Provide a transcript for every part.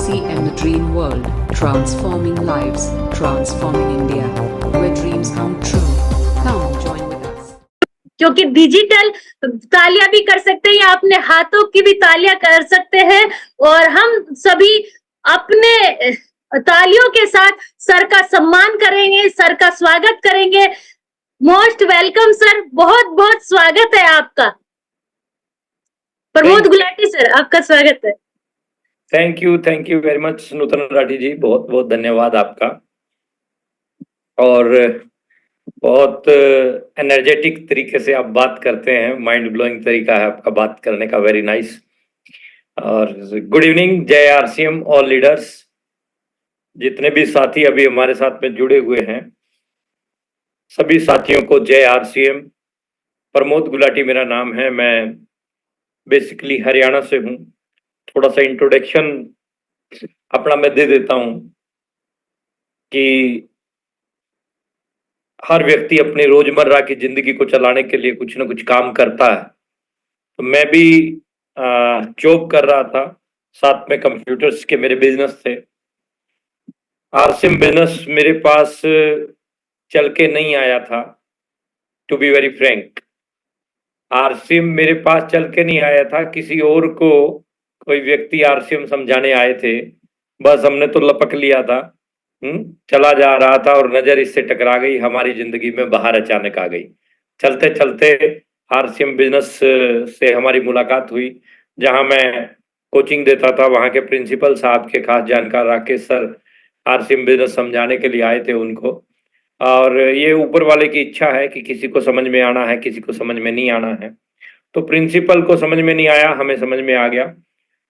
JRCM The Dream World, transforming lives, transforming India, where dreams come true. Come join with us. क्योंकि digital तालियां भी कर सकते हैं या अपने हाथों की भी तालियां कर सकते हैं, और हम सभी अपने तालियों के साथ सर का सम्मान करेंगे, सर का स्वागत करेंगे। मोस्ट वेलकम सर, बहुत बहुत स्वागत है आपका। प्रमोद गुलाटी सर, आपका स्वागत है। थैंक यू वेरी मच नूतन राठी जी, बहुत बहुत धन्यवाद आपका। और बहुत एनर्जेटिक तरीके से आप बात करते हैं, माइंड ब्लोइंग तरीका है आपका बात करने का, वेरी नाइस। और गुड इवनिंग, जय आरसीएम ऑल लीडर्स। जितने भी साथी अभी हमारे साथ में जुड़े हुए हैं, सभी साथियों को जय आरसीएम। प्रमोद गुलाटी मेरा नाम है, मैं बेसिकली हरियाणा से हूँ। थोड़ा सा इंट्रोडक्शन अपना मैं दे देता हूँ कि हर व्यक्ति अपनी रोजमर्रा की जिंदगी को चलाने के लिए कुछ ना कुछ काम करता है। तो मैं भी जॉब कर रहा था, साथ में कंप्यूटर्स के मेरे बिजनेस थे। आरसीएम बिजनेस मेरे पास चल के नहीं आया था, to be very frank. RCM मेरे पास चल के नहीं आया था, किसी और को कोई व्यक्ति आरसीएम समझाने आए थे, बस हमने तो लपक लिया था। चला जा रहा था और नजर इससे टकरा गई, हमारी जिंदगी में बाहर अचानक आ गई। चलते चलते आरसीएम बिजनेस से हमारी मुलाकात हुई, जहां मैं कोचिंग देता था। वहां के प्रिंसिपल साहब के खास जानकार राकेश सर आरसीएम बिजनेस समझाने के लिए आए थे उनको। और ये ऊपर वाले की इच्छा है कि किसी को समझ में आना है, किसी को समझ में नहीं आना है। तो प्रिंसिपल को समझ में नहीं आया, हमें समझ में आ गया।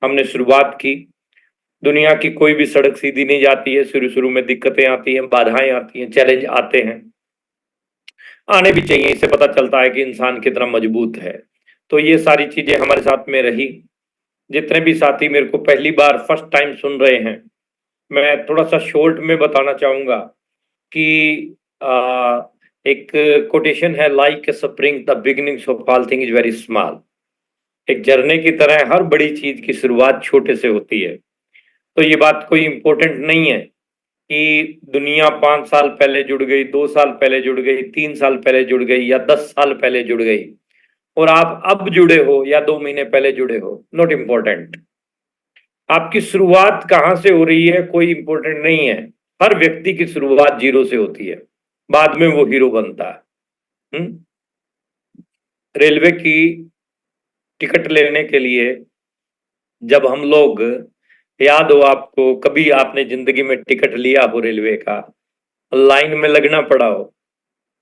हमने शुरुआत की। दुनिया की कोई भी सड़क सीधी नहीं जाती है, शुरू शुरू में दिक्कतें आती हैं, बाधाएं आती हैं, चैलेंज आते हैं, आने भी चाहिए। इससे पता चलता है कि इंसान कितना मजबूत है। तो ये सारी चीजें हमारे साथ में रही। जितने भी साथी मेरे को पहली बार फर्स्ट टाइम सुन रहे हैं, मैं थोड़ा सा शॉर्ट में बताना चाहूंगा कि एक कोटेशन है, like a spring the beginnings of all thing is very small. एक झरने की तरह हर बड़ी चीज की शुरुआत छोटे से होती है। तो ये बात कोई इंपॉर्टेंट नहीं है कि दुनिया 5 साल पहले जुड़ गई, 2 साल पहले जुड़ गई, 3 साल पहले जुड़ गई या 10 साल पहले जुड़ गई, और आप अब जुड़े हो या 2 महीने पहले जुड़े हो, नॉट इम्पोर्टेंट। आपकी शुरुआत कहाँ से हो रही है कोई इंपॉर्टेंट नहीं है। हर व्यक्ति की शुरुआत जीरो से होती है, बाद में वो हीरो बनता है। रेलवे की टिकट लेने के लिए जब हम लोग, याद हो आपको, कभी आपने जिंदगी में टिकट लिया हो रेलवे का, लाइन में लगना पड़ा हो,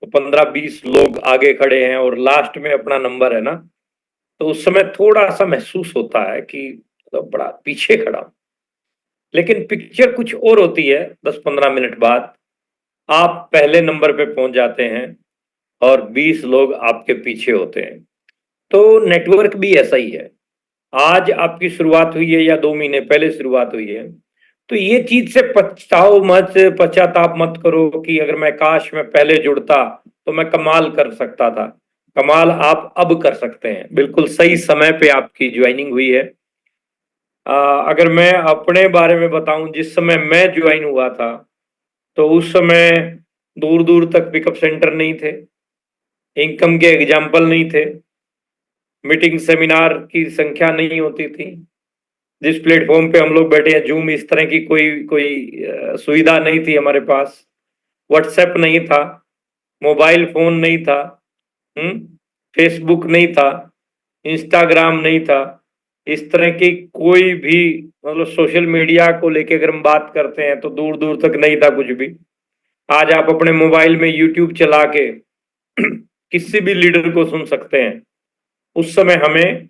तो 15-20 लोग आगे खड़े हैं और लास्ट में अपना नंबर है ना, तो उस समय थोड़ा सा महसूस होता है कि तो बड़ा पीछे खड़ा हूं। लेकिन पिक्चर कुछ और होती है। 10-15 मिनट बाद आप पहले नंबर पे पहुंच जाते हैं और 20 लोग आपके पीछे होते हैं। तो नेटवर्क भी ऐसा ही है। आज आपकी शुरुआत हुई है या 2 महीने पहले शुरुआत हुई है, तो ये चीज से पश्चाताप मत करो कि अगर मैं काश मैं पहले जुड़ता तो मैं कमाल कर सकता था। कमाल आप अब कर सकते हैं, बिल्कुल सही समय पे आपकी ज्वाइनिंग हुई है। अगर मैं अपने बारे में बताऊं, जिस समय मैं ज्वाइन हुआ था तो उस समय दूर दूर तक पिकअप सेंटर नहीं थे, इनकम के एग्जाम्पल नहीं थे, मीटिंग सेमिनार की संख्या नहीं होती थी, जिस प्लेटफॉर्म पे हम लोग बैठे हैं जूम, इस तरह की कोई सुविधा नहीं थी हमारे पास। व्हाट्सएप नहीं था, मोबाइल फोन नहीं था, फेसबुक नहीं था, इंस्टाग्राम नहीं था, इस तरह की कोई भी मतलब सोशल मीडिया को लेके अगर हम बात करते हैं तो दूर दूर तक नहीं था कुछ भी। आज आप अपने मोबाइल में यूट्यूब चला के किसी भी लीडर को सुन सकते हैं। उस समय हमें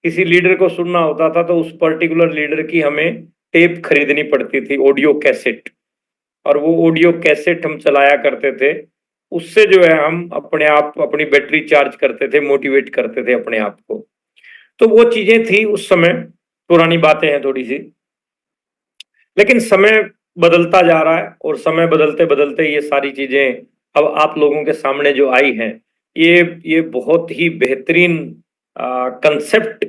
किसी लीडर को सुनना होता था तो उस पर्टिकुलर लीडर की हमें टेप खरीदनी पड़ती थी, ऑडियो कैसेट, और वो ऑडियो कैसेट हम चलाया करते थे। उससे जो है हम अपने आप अपनी बैटरी चार्ज करते थे, मोटिवेट करते थे अपने आप को। तो वो चीजें थी उस समय, पुरानी बातें हैं थोड़ी सी। लेकिन समय बदलता जा रहा है और समय बदलते बदलते ये सारी चीजें अब आप लोगों के सामने जो आई हैं, ये बहुत ही बेहतरीन कंसेप्ट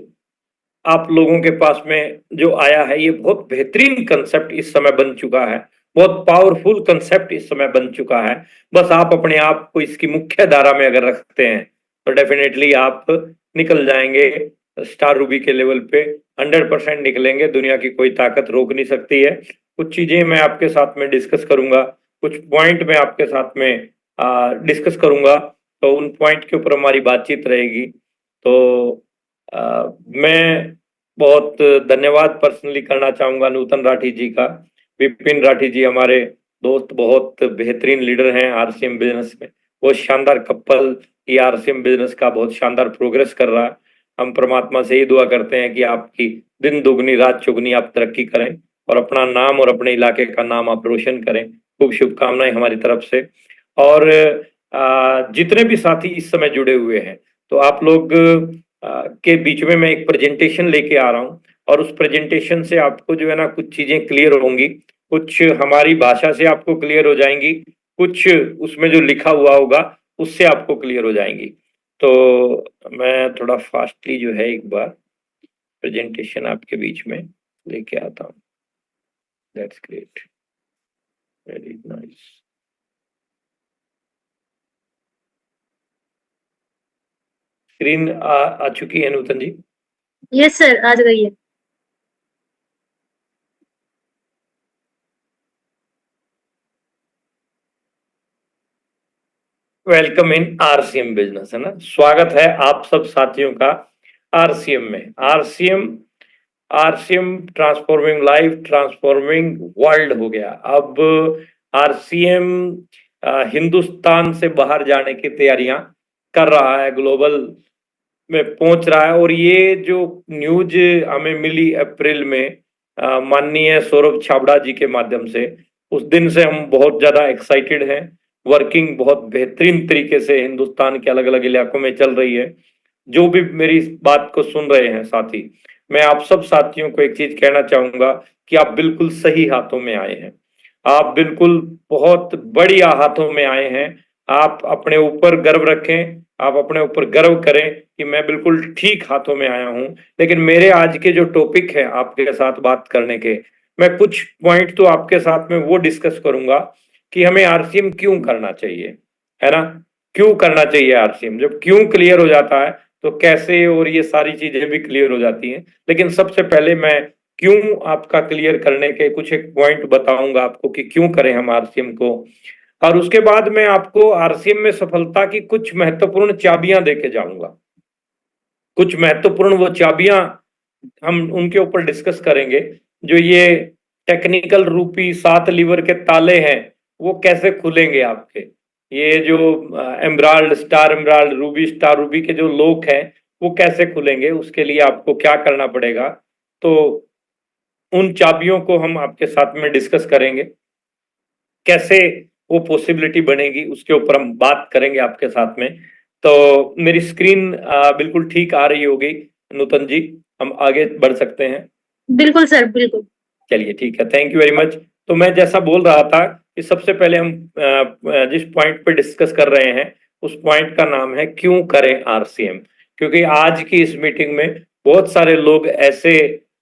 आप लोगों के पास में जो आया है, ये बहुत बेहतरीन कंसेप्ट इस समय बन चुका है, बहुत पावरफुल कंसेप्ट इस समय बन चुका है। बस आप अपने आप को इसकी मुख्य धारा में अगर रखते हैं तो डेफिनेटली आप निकल जाएंगे स्टार रूबी के लेवल पे, 100% निकलेंगे, दुनिया की कोई ताकत रोक नहीं सकती है। कुछ चीजें मैं आपके साथ में डिस्कस करूंगा, कुछ पॉइंट मैं आपके साथ में डिस्कस करूंगा, तो उन पॉइंट के ऊपर हमारी बातचीत रहेगी। तो मैं बहुत धन्यवाद पर्सनली करना चाहूंगा नूतन राठी जी का। विपिन राठी जी हमारे दोस्त, बहुत बेहतरीन लीडर हैं आरसीएम बिजनेस में, बहुत शानदार कपल, ये आरसीएम बिजनेस का बहुत शानदार प्रोग्रेस कर रहा है। हम परमात्मा से ही दुआ करते हैं कि आपकी दिन दुगनी रात चुगनी आप तरक्की करें और अपना नाम और अपने इलाके का नाम आप रोशन करें। खूब शुभकामनाएं हमारी तरफ से। और जितने भी साथी इस समय जुड़े हुए हैं, तो आप लोग के बीच में मैं एक प्रेजेंटेशन लेके आ रहा हूँ, और उस प्रेजेंटेशन से आपको जो है ना कुछ चीजें क्लियर होंगी, कुछ हमारी भाषा से आपको क्लियर हो जाएंगी, कुछ उसमें जो लिखा हुआ होगा उससे आपको क्लियर हो जाएंगी। तो मैं थोड़ा फास्टली जो है एक बार प्रेजेंटेशन आपके बीच में लेके आता हूँ। That's great, very nice. Screen आ चुकी है नूतन जी? यस सर, आ गई है। वेलकम इन आरसीएम बिजनेस, है ना। स्वागत है आप सब साथियों का आरसीएम में। RCM RCM transforming life, transforming world हो गया। अब आरसीएम हिंदुस्तान से बाहर जाने की तैयारियां कर रहा है, ग्लोबल में पहुंच रहा है। और ये जो न्यूज हमें मिली अप्रैल में माननीय सौरभ छाबड़ा जी के माध्यम से, उस दिन से हम बहुत ज्यादा एक्साइटेड हैं। वर्किंग बहुत बेहतरीन तरीके से हिंदुस्तान के अलग अलग इलाकों में चल रही है। जो भी मेरी इस बात को सुन रहे हैं साथी, मैं आप सब साथियों को एक चीज कहना चाहूंगा कि आप बिल्कुल सही हाथों में आए हैं। आप बिल्कुल बहुत बढ़िया हाथों में आए हैं। आप अपने ऊपर गर्व रखें, आप अपने ऊपर गर्व करें कि मैं बिल्कुल ठीक हाथों में आया हूं। लेकिन मेरे आज के जो टॉपिक है आपके साथ बात करने के, मैं कुछ पॉइंट तो आपके साथ में वो डिस्कस करूंगा कि हमें आरसीएम क्यों करना चाहिए, है ना। क्यों करना चाहिए आरसीएम, जब क्यों क्लियर हो जाता है तो कैसे और ये सारी चीजें भी क्लियर हो जाती हैं। लेकिन सबसे पहले मैं क्यों आपका क्लियर करने के कुछ एक पॉइंट बताऊंगा आपको कि क्यों करें हम आरसीएम को। और उसके बाद मैं आपको आरसीएम में सफलता की कुछ महत्वपूर्ण चाबियां देके जाऊंगा। कुछ महत्वपूर्ण वो चाबियां हम उनके ऊपर डिस्कस करेंगे, जो ये टेक्निकल रूपी 7 लीवर के ताले हैं वो कैसे खुलेंगे आपके। ये जो emerald, star emerald, Ruby, star Ruby के जो लॉक हैं वो कैसे खुलेंगे, उसके लिए आपको क्या करना पड़ेगा। तो उन चाबियों को हम आपके साथ में डिस्कस करेंगे, कैसे वो पॉसिबिलिटी बनेगी उसके ऊपर हम बात करेंगे आपके साथ में। तो मेरी स्क्रीन बिल्कुल ठीक आ रही होगी नूतन जी, हम आगे बढ़ सकते हैं? बिल्कुल सर, बिल्कुल। चलिए ठीक है, थैंक यू वेरी मच। तो मैं जैसा बोल रहा था कि सबसे पहले हम जिस पॉइंट पे डिस्कस कर रहे हैं उस पॉइंट का नाम है क्यों करें आरसीएम। क्योंकि आज की इस मीटिंग में बहुत सारे लोग ऐसे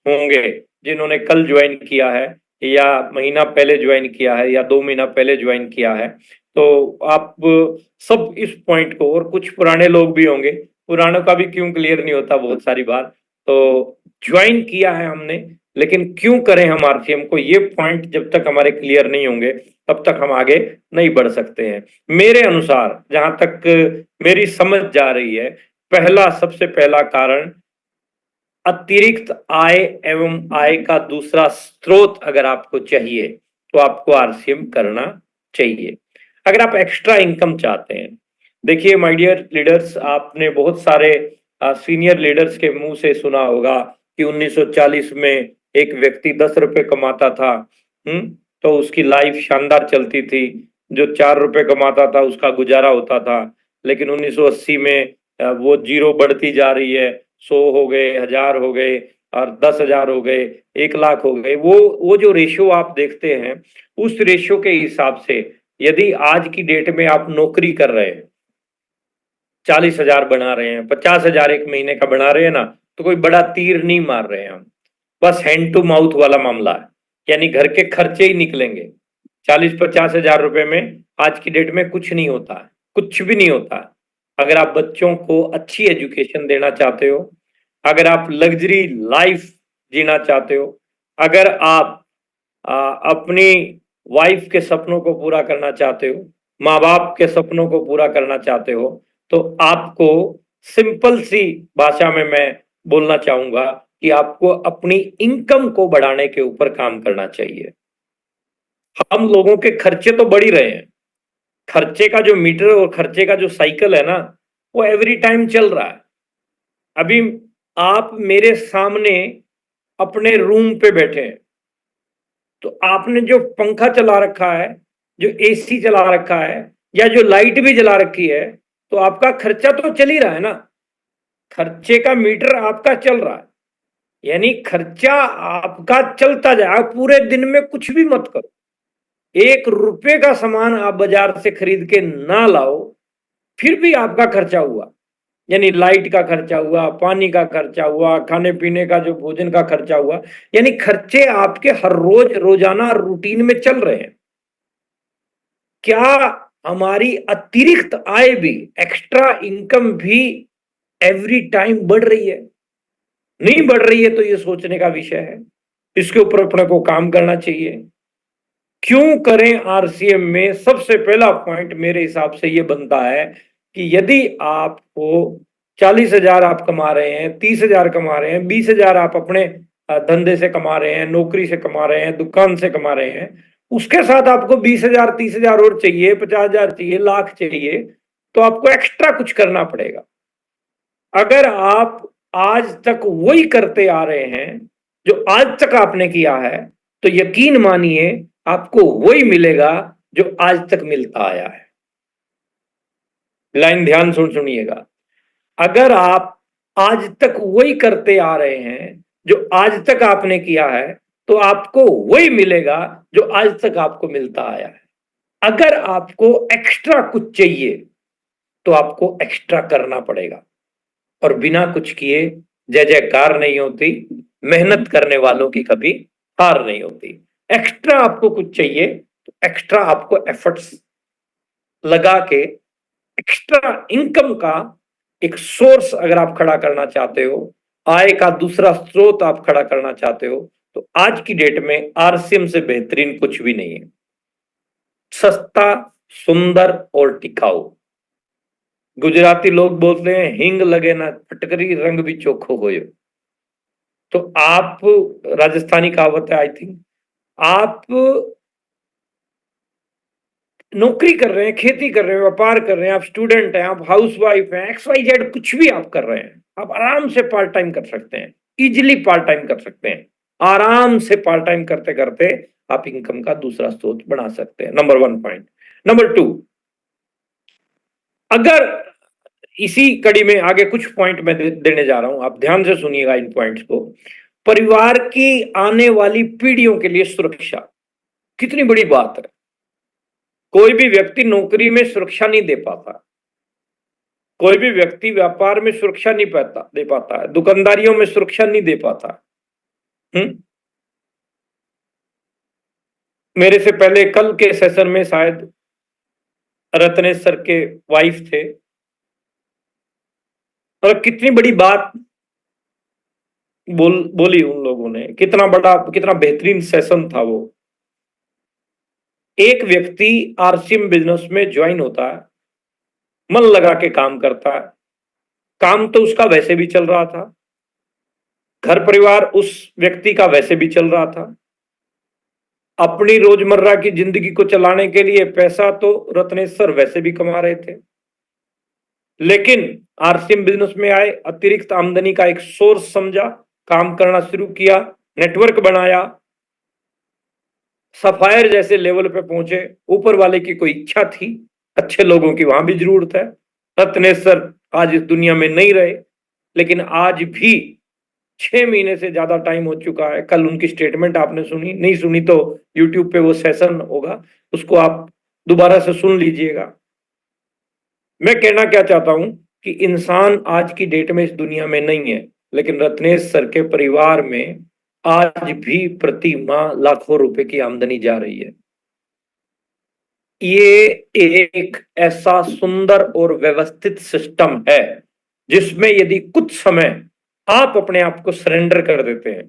होंगे जिन्होंने कल ज्वाइन किया है, या महीना पहले ज्वाइन किया है, या 2 महीना पहले ज्वाइन किया है। तो आप सब इस पॉइंट को, और कुछ पुराने लोग भी होंगे, पुरानों का भी क्यों क्लियर नहीं होता बहुत सारी बार। तो ज्वाइन किया है हमने, लेकिन क्यों करें हम आरसीएम को, ये पॉइंट जब तक हमारे क्लियर नहीं होंगे तब तक हम आगे नहीं बढ़ सकते हैं। मेरे अनुसार, जहां तक मेरी समझ जा रही है, सबसे पहला कारण अतिरिक्त आय एवं आय का दूसरा स्रोत अगर आपको चाहिए तो आपको आरसीएम करना चाहिए। अगर आप एक्स्ट्रा इनकम चाहते हैं, देखिए माय डियर लीडर्स, आपने बहुत सारे सीनियर लीडर्स के मुंह से सुना होगा कि 1940 में एक व्यक्ति 10 रुपए कमाता था, तो उसकी लाइफ शानदार चलती थी। जो 4 रुपए कमाता था उसका गुजारा होता था। लेकिन 1980 में वो जीरो बढ़ती जा रही है, 100 हो गए, 1000 हो गए, और 10,000 हो गए, 1 लाख हो गए। वो जो रेशियो आप देखते हैं, उस रेशियो के हिसाब से यदि आज की डेट में आप नौकरी कर रहे हैं, 40,000 बना रहे हैं, 50,000 एक महीने का बना रहे हैं ना, तो कोई बड़ा तीर नहीं मार रहे हैं हम, बस हैंड टू माउथ वाला मामला है, यानी घर के खर्चे ही निकलेंगे। 40-50 हजार रुपए में आज की डेट में कुछ नहीं होता है, कुछ भी नहीं होता है। अगर आप बच्चों को अच्छी एजुकेशन देना चाहते हो, अगर आप लग्जरी लाइफ जीना चाहते हो, अगर आप अपनी वाइफ के सपनों को पूरा करना चाहते हो, माँ बाप के सपनों को पूरा करना चाहते हो, तो आपको सिंपल सी भाषा में मैं बोलना चाहूंगा कि आपको अपनी इनकम को बढ़ाने के ऊपर काम करना चाहिए। हम लोगों के खर्चे तो बढ़ ही रहे हैं, खर्चे का जो मीटर और खर्चे का जो साइकिल है ना, वो एवरी टाइम चल रहा है। अभी आप मेरे सामने अपने रूम पे बैठे हैं, तो आपने जो पंखा चला रखा है, जो एसी चला रखा है, या जो लाइट भी जला रखी है, तो आपका खर्चा तो चल ही रहा है ना, खर्चे का मीटर आपका चल रहा है, यानी खर्चा आपका चलता जाए। आप पूरे दिन में कुछ भी मत करो, 1 रुपए का सामान आप बाजार से खरीद के ना लाओ, फिर भी आपका खर्चा हुआ, यानी लाइट का खर्चा हुआ, पानी का खर्चा हुआ, खाने पीने का जो भोजन का खर्चा हुआ, यानी खर्चे आपके हर रोज रोजाना रूटीन में चल रहे हैं। क्या हमारी अतिरिक्त आय भी, एक्स्ट्रा इनकम भी एवरी टाइम बढ़ रही है? नहीं बढ़ रही है तो ये सोचने का विषय है, इसके ऊपर अपने को काम करना चाहिए। क्यों करें आरसीएम में? सबसे पहला पॉइंट मेरे हिसाब से ये बनता है कि यदि आपको 40,000 आप कमा रहे हैं, 30,000 कमा रहे हैं, 20,000 आप अपने धंधे से कमा रहे हैं, नौकरी से कमा रहे हैं, दुकान से कमा रहे हैं, उसके साथ आपको 20,000 30,000 और चाहिए, 50,000 चाहिए, लाख चाहिए, तो आपको एक्स्ट्रा कुछ करना पड़ेगा। अगर आप आज तक वही करते आ रहे हैं जो आज तक आपने किया है, तो यकीन मानिए आपको वही मिलेगा जो आज तक मिलता आया है। लाइन ध्यान सुनिएगा, अगर आप आज तक वही करते आ रहे हैं जो आज तक आपने किया है, तो आपको वही मिलेगा जो आज तक आपको मिलता आया है। अगर आपको एक्स्ट्रा कुछ चाहिए तो आपको एक्स्ट्रा करना पड़ेगा, और बिना कुछ किए जय जयकार नहीं होती, मेहनत करने वालों की कभी हार नहीं होती। एक्स्ट्रा आपको कुछ चाहिए तो एक्स्ट्रा आपको एफर्ट्स लगा के एक्स्ट्रा इनकम का एक सोर्स अगर आप खड़ा करना चाहते हो, आय का दूसरा स्रोत आप खड़ा करना चाहते हो, तो आज की डेट में आरसीएम से बेहतरीन कुछ भी नहीं है। सस्ता, सुंदर और टिकाऊ। गुजराती लोग बोलते हैं हिंग लगे ना फटकरी, रंग भी चोखो होयो। तो आप, राजस्थानी कहावत है आई थिंक, आप नौकरी कर रहे हैं, खेती कर रहे हैं, व्यापार कर रहे हैं, आप स्टूडेंट हैं, आप हाउसवाइफ हैं, XYZ कुछ भी आप कर रहे हैं, आप आराम से पार्ट टाइम कर सकते हैं, इजिली पार्ट टाइम कर सकते हैं, आराम से पार्ट टाइम करते करते आप इनकम का दूसरा स्रोत बना सकते हैं। Number 1 point. नंबर 2, अगर इसी कड़ी में आगे कुछ पॉइंट मैं देने जा रहा हूं, आप ध्यान से सुनिएगा इन पॉइंट्स को। परिवार की आने वाली पीढ़ियों के लिए सुरक्षा कितनी बड़ी बात है। कोई भी व्यक्ति नौकरी में सुरक्षा नहीं दे पाता, कोई भी व्यक्ति व्यापार में सुरक्षा नहीं दे पाता है, दुकानदारियों में सुरक्षा नहीं दे पाता। मेरे से पहले कल के सेशन में शायद रत्नेश सर के वाइफ थे, और कितनी बड़ी बात बोली उन लोगों ने, कितना बेहतरीन सेशन था वो। एक व्यक्ति आरसीएम बिजनेस में ज्वाइन होता है, मन लगा के काम करता है, काम तो उसका वैसे भी चल रहा था, घर परिवार उस व्यक्ति का वैसे भी चल रहा था, अपनी रोजमर्रा की जिंदगी को चलाने के लिए पैसा तो रत्नेश सर वैसे भी कमा रहे थे, लेकिन आरसीएम बिजनेस में आए, अतिरिक्त आमदनी का एक सोर्स समझा, काम करना शुरू किया, नेटवर्क बनाया, सफायर जैसे लेवल पे पहुंचे। ऊपर वाले की कोई इच्छा थी, अच्छे लोगों की वहां भी जरूरत है। रत्नेश सर आज इस दुनिया में नहीं रहे, लेकिन आज भी 6 महीने से ज्यादा टाइम हो चुका है। कल उनकी स्टेटमेंट आपने सुनी, नहीं सुनी तो यूट्यूब पे वो सेशन होगा, उसको आप दोबारा से सुन लीजिएगा। मैं कहना क्या चाहता हूं कि इंसान आज की डेट में इस दुनिया में नहीं है, लेकिन रत्नेश सर के परिवार में आज भी प्रति माह लाखों रुपए की आमदनी जा रही है। ये एक ऐसा सुंदर और व्यवस्थित सिस्टम है जिसमें यदि कुछ समय आप अपने आप को सरेंडर कर देते हैं,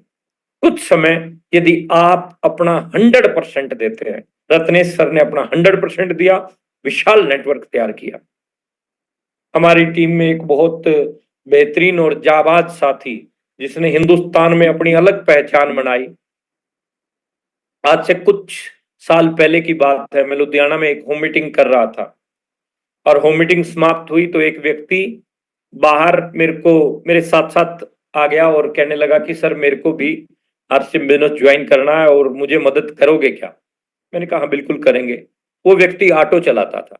कुछ समय यदि आप अपना 100% देते हैं, रत्नेश सर ने अपना 100% दिया, विशाल नेटवर्क तैयार किया। हमारी टीम में एक बहुत बेहतरीन और जाबाज साथी जिसने हिंदुस्तान में अपनी अलग पहचान बनाई। आज से कुछ साल पहले की बात है, मैं लुधियाना में एक होम मीटिंग कर रहा था और होम मीटिंग समाप्त हुई तो एक व्यक्ति बाहर मेरे साथ साथ आ गया और कहने लगा कि सर मेरे को भी आरसीएम बिजनेस ज्वाइन करना है और मुझे मदद करोगे क्या? मैंने कहा हाँ, बिल्कुल करेंगे। वो व्यक्ति ऑटो चलाता था,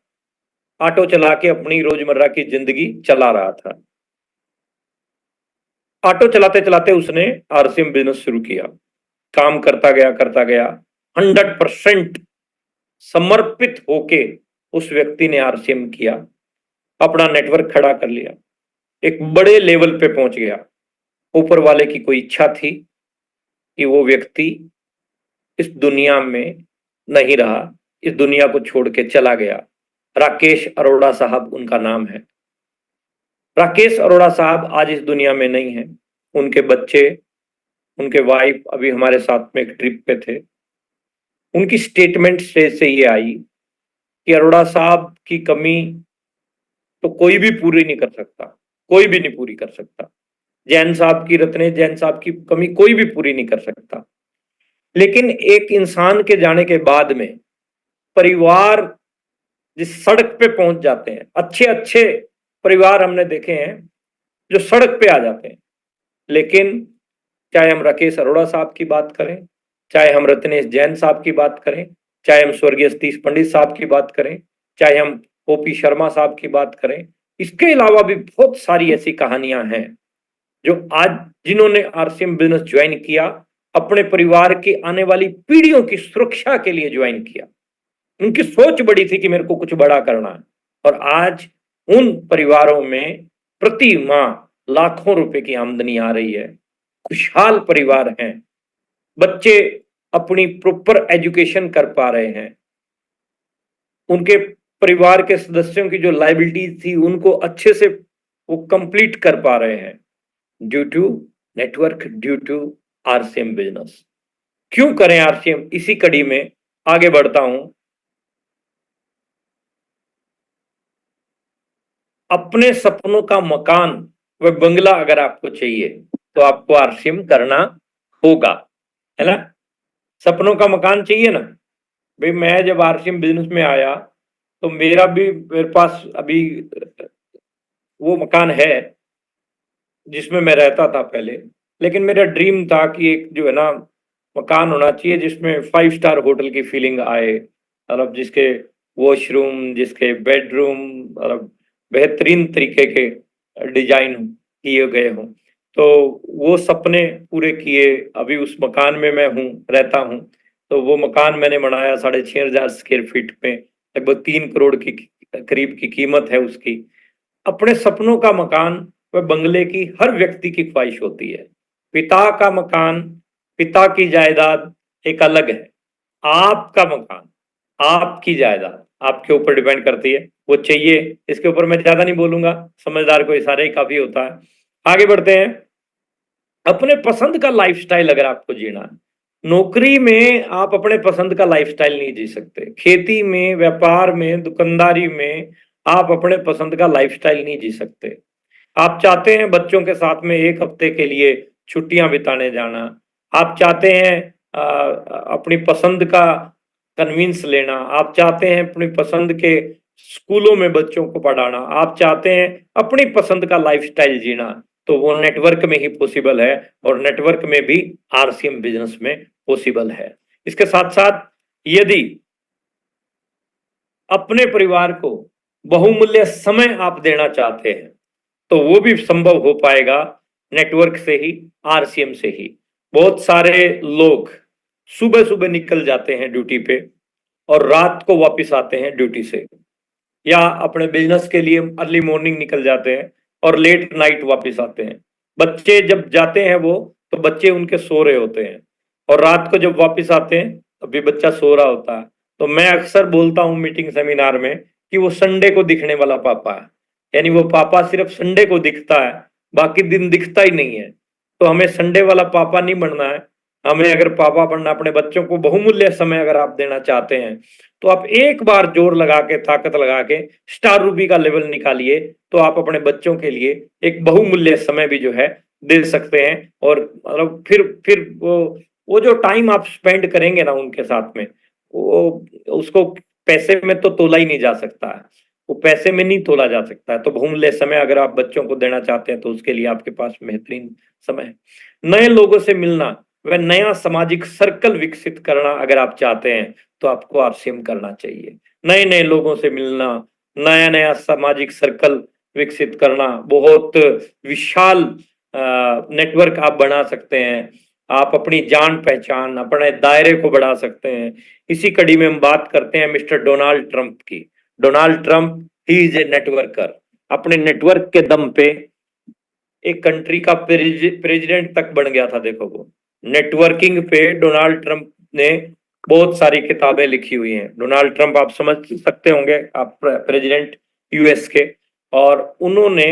ऑटो चला के अपनी रोजमर्रा की जिंदगी चला रहा था। ऑटो चलाते चलाते उसने आरसीएम बिजनेस शुरू किया, काम करता गया 100% समर्पित होके उस व्यक्ति ने आरसीएम किया, अपना नेटवर्क खड़ा कर लिया, एक बड़े लेवल पे पहुंच गया। ऊपर वाले की कोई इच्छा थी कि वो व्यक्ति इस दुनिया में नहीं रहा, इस दुनिया को छोड़ के चला गया। राकेश अरोड़ा साहब उनका नाम है। राकेश अरोड़ा साहब आज इस दुनिया में नहीं है। उनके बच्चे, उनके वाइफ अभी हमारे साथ में एक ट्रिप पे थे। उनकी स्टेटमेंट से ये आई कि अरोड़ा साहब की कमी तो कोई भी पूरी नहीं कर सकता, कोई भी नहीं पूरी कर सकता। जैन साहब की, रत्नेश जैन साहब की कमी कोई भी पूरी नहीं कर सकता। लेकिन एक इंसान के जाने के बाद में परिवार जिस सड़क पे पहुंच जाते हैं, अच्छे अच्छे परिवार हमने देखे हैं जो सड़क पे आ जाते हैं। लेकिन चाहे हम राकेश अरोड़ा साहब की बात करें, चाहे हम रत्नेश जैन साहब की बात करें, चाहे हम स्वर्गीय सतीश पंडित साहब की बात करें, चाहे हम ओपी शर्मा साहब की बात करें, इसके अलावा भी बहुत सारी ऐसी कहानियां हैं जो आज जिन्होंने आरसीएम बिजनेस ज्वाइन किया, अपने परिवार की आने वाली पीढ़ियों की सुरक्षा के लिए ज्वाइन किया। उनकी सोच बड़ी थी कि मेरे को कुछ बड़ा करना है और आज उन परिवारों में प्रति माह लाखों रुपए की आमदनी आ रही है। खुशहाल परिवार हैं, बच्चे अपनी प्रॉपर एजुकेशन कर पा रहे हैं, उनके परिवार के सदस्यों की जो लायबिलिटीज थी उनको अच्छे से वो कंप्लीट कर पा रहे हैं due to network, due to RCM business. क्यों करें आरसीएम? इसी कड़ी में आगे बढ़ता हूं। अपने सपनों का मकान व बंगला अगर आपको चाहिए तो आपको आरसीएम करना होगा, है ना? सपनों का मकान चाहिए ना भाई। मैं जब आरसीएम बिजनेस में आया तो मेरे पास अभी वो मकान है जिसमें मैं रहता था पहले, लेकिन मेरा ड्रीम था कि एक जो है ना मकान होना चाहिए जिसमें 5 स्टार होटल की फीलिंग आए, मतलब जिसके वॉशरूम, जिसके बेडरूम मतलब बेहतरीन तरीके के डिजाइन किए गए हों। तो वो सपने पूरे किए। अभी उस मकान में मैं रहता हूँ। तो वो मकान मैंने बनाया 6,500 स्क्वायर फीट में, लगभग 3 करोड़ की करीब की कीमत है उसकी। अपने सपनों का मकान व बंगले की हर व्यक्ति की ख्वाहिश होती है। पिता का मकान, पिता की जायदाद एक अलग है। आपका मकान, आपकी जायदाद आपके ऊपर डिपेंड करती है, वो चाहिए। इसके ऊपर मैं ज्यादा नहीं बोलूंगा, समझदार को इशारा ही काफी होता है। आगे बढ़ते हैं। अपने पसंद का लाइफस्टाइल अगर आपको जीना है, नौकरी में आप अपने पसंद का लाइफस्टाइल नहीं जी सकते। खेती में, व्यापार में, दुकानदारी में आप अपने पसंद का लाइफस्टाइल नहीं जी सकते। आप चाहते हैं बच्चों के साथ में 1 हफ्ते के लिए छुट्टियां बिताने जाना, आप चाहते हैं अपनी पसंद का कन्वींस लेना, आप चाहते हैं अपनी पसंद के स्कूलों में बच्चों को पढ़ाना, आप चाहते हैं अपनी पसंद का लाइफस्टाइल जीना, तो वो नेटवर्क में ही पॉसिबल है और नेटवर्क में भी आरसीएम बिजनेस में पॉसिबल है। इसके साथ साथ यदि अपने परिवार को बहुमूल्य समय आप देना चाहते हैं तो वो भी संभव हो पाएगा नेटवर्क से ही, आरसीएम से ही। बहुत सारे लोग सुबह सुबह निकल जाते हैं ड्यूटी पे और रात को वापस आते हैं ड्यूटी से, या अपने बिजनेस के लिए अर्ली मॉर्निंग निकल जाते हैं और लेट नाइट वापस आते हैं। बच्चे जब जाते हैं वो, तो बच्चे उनके सो रहे होते हैं, और रात को जब वापस आते हैं अभी बच्चा सो रहा होता है। तो मैं अक्सर बोलता हूँ मीटिंग सेमिनार में कि वो संडे को दिखने वाला पापा है, यानी वो पापा सिर्फ संडे को दिखता है, बाकी दिन दिखता ही नहीं है। तो हमें संडे वाला पापा नहीं बनना है। हमें अगर पापा बनना, अपने बच्चों को बहुमूल्य समय अगर आप देना चाहते हैं, तो आप एक बार जोर लगा के, ताकत लगा के स्टार रूबी का लेवल निकालिए, तो आप अपने बच्चों के लिए एक बहुमूल्य समय भी जो है दे सकते हैं। और मतलब फिर वो जो टाइम आप स्पेंड करेंगे ना उनके साथ में, वो उसको पैसे में तो तोला ही नहीं जा सकता है, वो पैसे में नहीं तोला जा सकता है। तो बहुमूल्य समय अगर आप बच्चों को देना चाहते हैं, तो उसके लिए आपके पास बेहतरीन समय है। नए लोगों से मिलना व नया सामाजिक सर्कल विकसित करना अगर आप चाहते हैं, तो आपको आरसीएम करना चाहिए। नए नए लोगों से मिलना, नया नया सामाजिक सर्कल विकसित करना, बहुत विशाल नेटवर्क आप बना सकते हैं। आप अपनी जान पहचान, अपने दायरे को बढ़ा सकते हैं। इसी कड़ी में हम बात करते हैं मिस्टर डोनाल्ड ट्रंप की। Donald Trump he is a networker. अपने नेटवर्क के दम पे एक कंट्री का प्रेसिडेंट तक बन गया था। देखो, वो नेटवर्किंग पे डोनाल्ड ट्रंप ने बहुत सारी किताबें लिखी हुई हैं। डोनाल्ड ट्रंप आप समझ सकते होंगे, आप प्रेसिडेंट यूएस के, और उन्होंने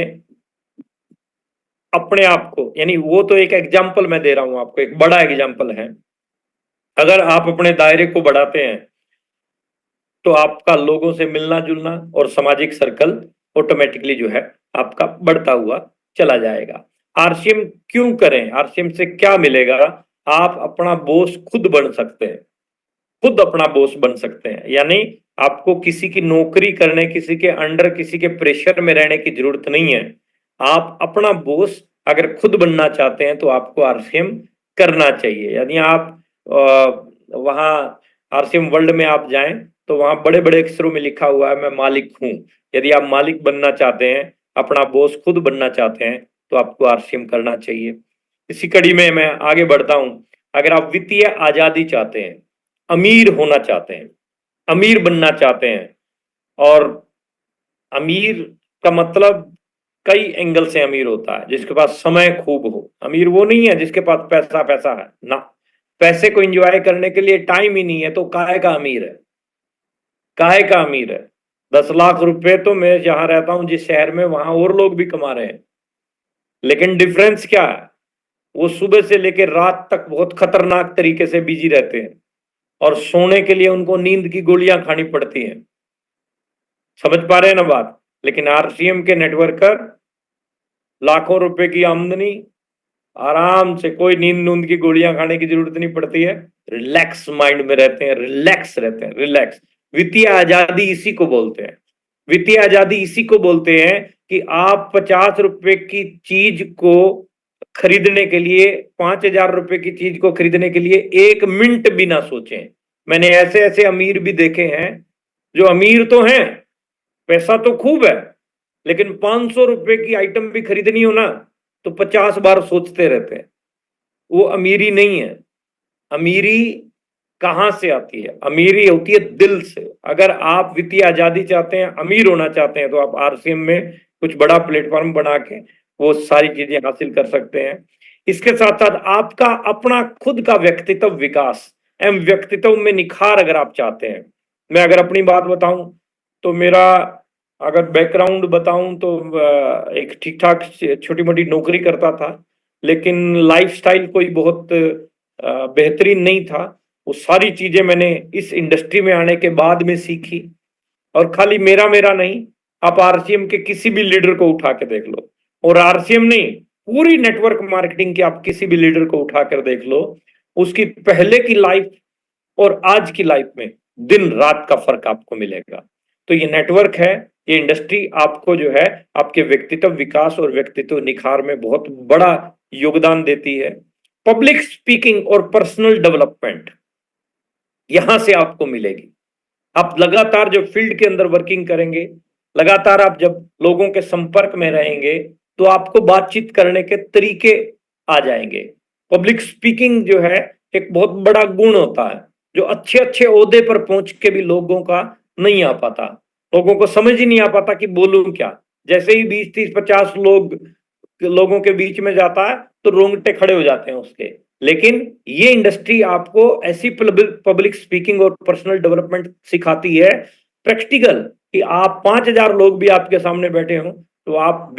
अपने आप को, यानी वो तो एक एग्जाम्पल मैं दे रहा हूं आपको, एक बड़ा एग्जाम्पल है। अगर आप अपने दायरे को बढ़ाते हैं, तो आपका लोगों से मिलना जुलना और सामाजिक सर्कल ऑटोमेटिकली जो है आपका बढ़ता हुआ चला जाएगा। आरसीएम क्यों करें? आरसीएम से क्या मिलेगा? आप अपना बॉस खुद बन सकते हैं, खुद अपना बॉस बन सकते हैं। यानी आपको किसी की नौकरी करने, किसी के अंडर, किसी के प्रेशर में रहने की जरूरत नहीं है। आप अपना बॉस अगर खुद बनना चाहते हैं, तो आपको आरसीएम करना चाहिए। यानी आप वहां आरसीएम वर्ल्ड में आप जाएं, तो वहां बड़े बड़े अक्षरों में लिखा हुआ है, मैं मालिक हूं। यदि आप मालिक बनना चाहते हैं, अपना बॉस खुद बनना चाहते हैं, तो आपको आरसीएम करना चाहिए। इसी कड़ी में मैं आगे बढ़ता हूं। अगर आप वित्तीय आजादी चाहते हैं, अमीर होना चाहते हैं, अमीर बनना चाहते हैं, और अमीर का मतलब कई एंगल से अमीर होता है। जिसके पास समय खूब हो, अमीर वो नहीं है जिसके पास पैसा पैसा है ना। पैसे को एंजॉय करने के लिए टाइम ही नहीं है, तो काहे का अमीर है? काहे का अमीर है? 10 लाख रुपए तो मैं जहां रहता हूं, जिस शहर में, वहां और लोग भी कमा रहे हैं। लेकिन डिफरेंस क्या है? वो सुबह से लेकर रात तक बहुत खतरनाक तरीके से बिजी रहते हैं, और सोने के लिए उनको नींद की गोलियां खानी पड़ती हैं। समझ पा रहे हैं ना बात? लेकिन आरसीएम के नेटवर्कर, लाखों रुपए की आमदनी, आराम से, कोई नींद नूंद की गोलियां खाने की जरूरत नहीं पड़ती है। रिलैक्स माइंड में रहते हैं, रिलैक्स रहते हैं, रिलैक्स। वित्तीय आजादी इसी को बोलते हैं। वित्तीय आजादी इसी को बोलते हैं कि आप 50 रुपए की चीज को खरीदने के लिए, 5,000 रुपए की चीज को खरीदने के लिए 1 मिनट भी ना सोचें। मैंने ऐसे ऐसे अमीर भी देखे हैं, जो अमीर तो हैं, पैसा तो खूब है, लेकिन 500 रुपए की आइटम भी खरीदनी हो ना, तो 50 बार सोचते रहते हैं। वो अमीरी नहीं है। अमीरी कहां से आती है? अमीरी होती है दिल से। अगर आप वित्तीय आजादी चाहते हैं, अमीर होना चाहते हैं, तो आप आरसीएम में कुछ बड़ा प्लेटफॉर्म बना के वो सारी चीजें हासिल कर सकते हैं। इसके साथ साथ आपका अपना खुद का व्यक्तित्व विकास एवं व्यक्तित्व में निखार अगर आप चाहते हैं, मैं अगर अपनी बात बताऊं, तो मेरा अगर बैकग्राउंड बताऊं, तो एक ठीक ठाक छोटी मोटी नौकरी करता था, लेकिन लाइफस्टाइल कोई बहुत बेहतरीन नहीं था। वो सारी चीजें मैंने इस इंडस्ट्री में आने के बाद में सीखी। और खाली मेरा मेरा नहीं, आप आरसीएम के किसी भी लीडर को उठा के देख लो, और आरसीएम नहीं, पूरी नेटवर्क मार्केटिंग की आप किसी भी लीडर को उठा कर देख लो, उसकी पहले की लाइफ और आज की लाइफ में दिन रात का फर्क आपको मिलेगा। तो ये नेटवर्क है, ये इंडस्ट्री आपको जो है आपके व्यक्तित्व विकास और व्यक्तित्व निखार में बहुत बड़ा योगदान देती है। पब्लिक स्पीकिंग और पर्सनल डेवलपमेंट यहां से आपको मिलेगी। आप लगातार जो फील्ड के अंदर वर्किंग करेंगे, लगातार आप जब लोगों के संपर्क में रहेंगे, तो आपको बातचीत करने के तरीके आ जाएंगे। पब्लिक स्पीकिंग जो है एक बहुत बड़ा गुण होता है, जो अच्छे अच्छे ओहदे पर पहुंच के भी लोगों का नहीं आ पाता। लोगों को समझ ही नहीं आ पाता कि बोलूं क्या। जैसे ही 20, 30, 50 लोग लोगों के बीच में जाता है तो रोंगटे खड़े हो जाते हैं उसके। लेकिन ये इंडस्ट्री आपको ऐसी पब्लिक स्पीकिंग और पर्सनल डेवलपमेंट सिखाती है प्रैक्टिकल, कि आप 5,000 लोग भी आपके सामने बैठे हों तो आप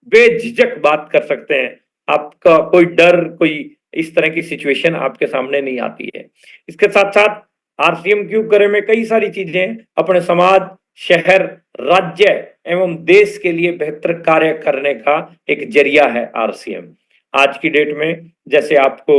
बेझिझक बात कर सकते हैं। आपका कोई डर, कोई इस तरह की सिचुएशन आपके सामने नहीं आती है। इसके साथ साथ आरसीएम क्यूब करे में कई सारी चीजें अपने समाज, शहर, राज्य एवं देश के लिए बेहतर कार्य करने का एक जरिया है आरसीएम। आज की डेट में जैसे आपको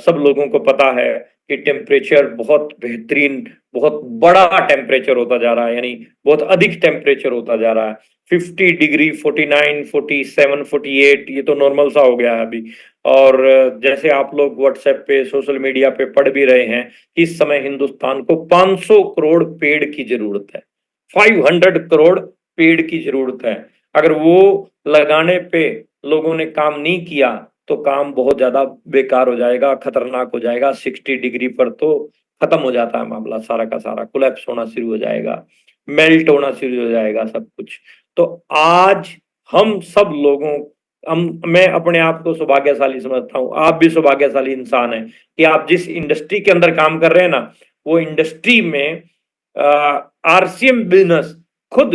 सब लोगों को पता है कि टेम्परेचर बहुत बेहतरीन, बहुत बड़ा टेम्परेचर होता जा रहा है, यानी बहुत अधिक टेम्परेचर होता जा रहा है। 50 डिग्री, 49, 47, 48 ये तो नॉर्मल सा हो गया है अभी। और जैसे आप लोग व्हाट्सएप पे, सोशल मीडिया पे पढ़ भी रहे हैं, इस समय हिंदुस्तान को 500 करोड़ पेड़ की जरूरत है। 500 करोड़ पेड़ की जरूरत है। अगर वो लगाने पे लोगों ने काम नहीं किया तो काम बहुत ज्यादा बेकार हो जाएगा, खतरनाक हो जाएगा। 60 डिग्री पर तो खत्म हो जाता है मामला, सारा का सारा कोलैप्स होना शुरू हो जाएगा, मेल्ट होना शुरू हो जाएगा सब कुछ। तो आज हम सब लोगों, मैं अपने आप को सौभाग्यशाली समझता हूँ, आप भी सौभाग्यशाली इंसान हैं कि आप जिस इंडस्ट्री के अंदर काम कर रहे हैं ना, वो इंडस्ट्री में आरसीएम बिजनेस खुद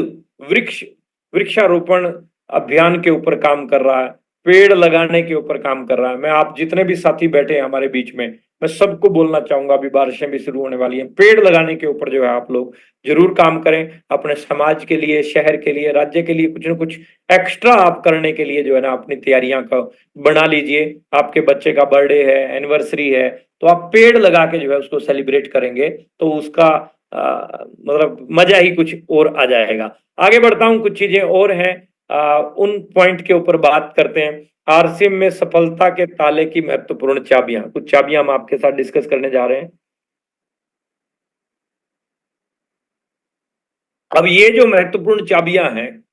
वृक्षारोपण अभियान के ऊपर काम कर रहा है, पेड़ लगाने के ऊपर काम कर रहा है। मैं आप जितने भी साथी बैठे हैं हमारे बीच में, मैं सबको बोलना चाहूंगा, अभी बारिशें भी शुरू होने वाली हैं, पेड़ लगाने के ऊपर जो है आप लोग जरूर काम करें। अपने समाज के लिए, शहर के लिए, राज्य के लिए कुछ ना कुछ एक्स्ट्रा आप करने के लिए जो है ना अपनी तैयारियां का बना लीजिए। आपके बच्चे का बर्थडे है, एनिवर्सरी है, तो आप पेड़ लगा के जो है उसको सेलिब्रेट करेंगे तो उसका मतलब मजा ही कुछ और आ जाएगा। आगे बढ़ता हूं, कुछ चीजें और हैं, उन पॉइंट के ऊपर बात करते हैं। आरसीएम में सफलता के ताले की महत्वपूर्ण चाबियां, कुछ चाबियां हम आपके साथ डिस्कस करने जा रहे हैं। अब ये जो महत्वपूर्ण चाबियां हैं,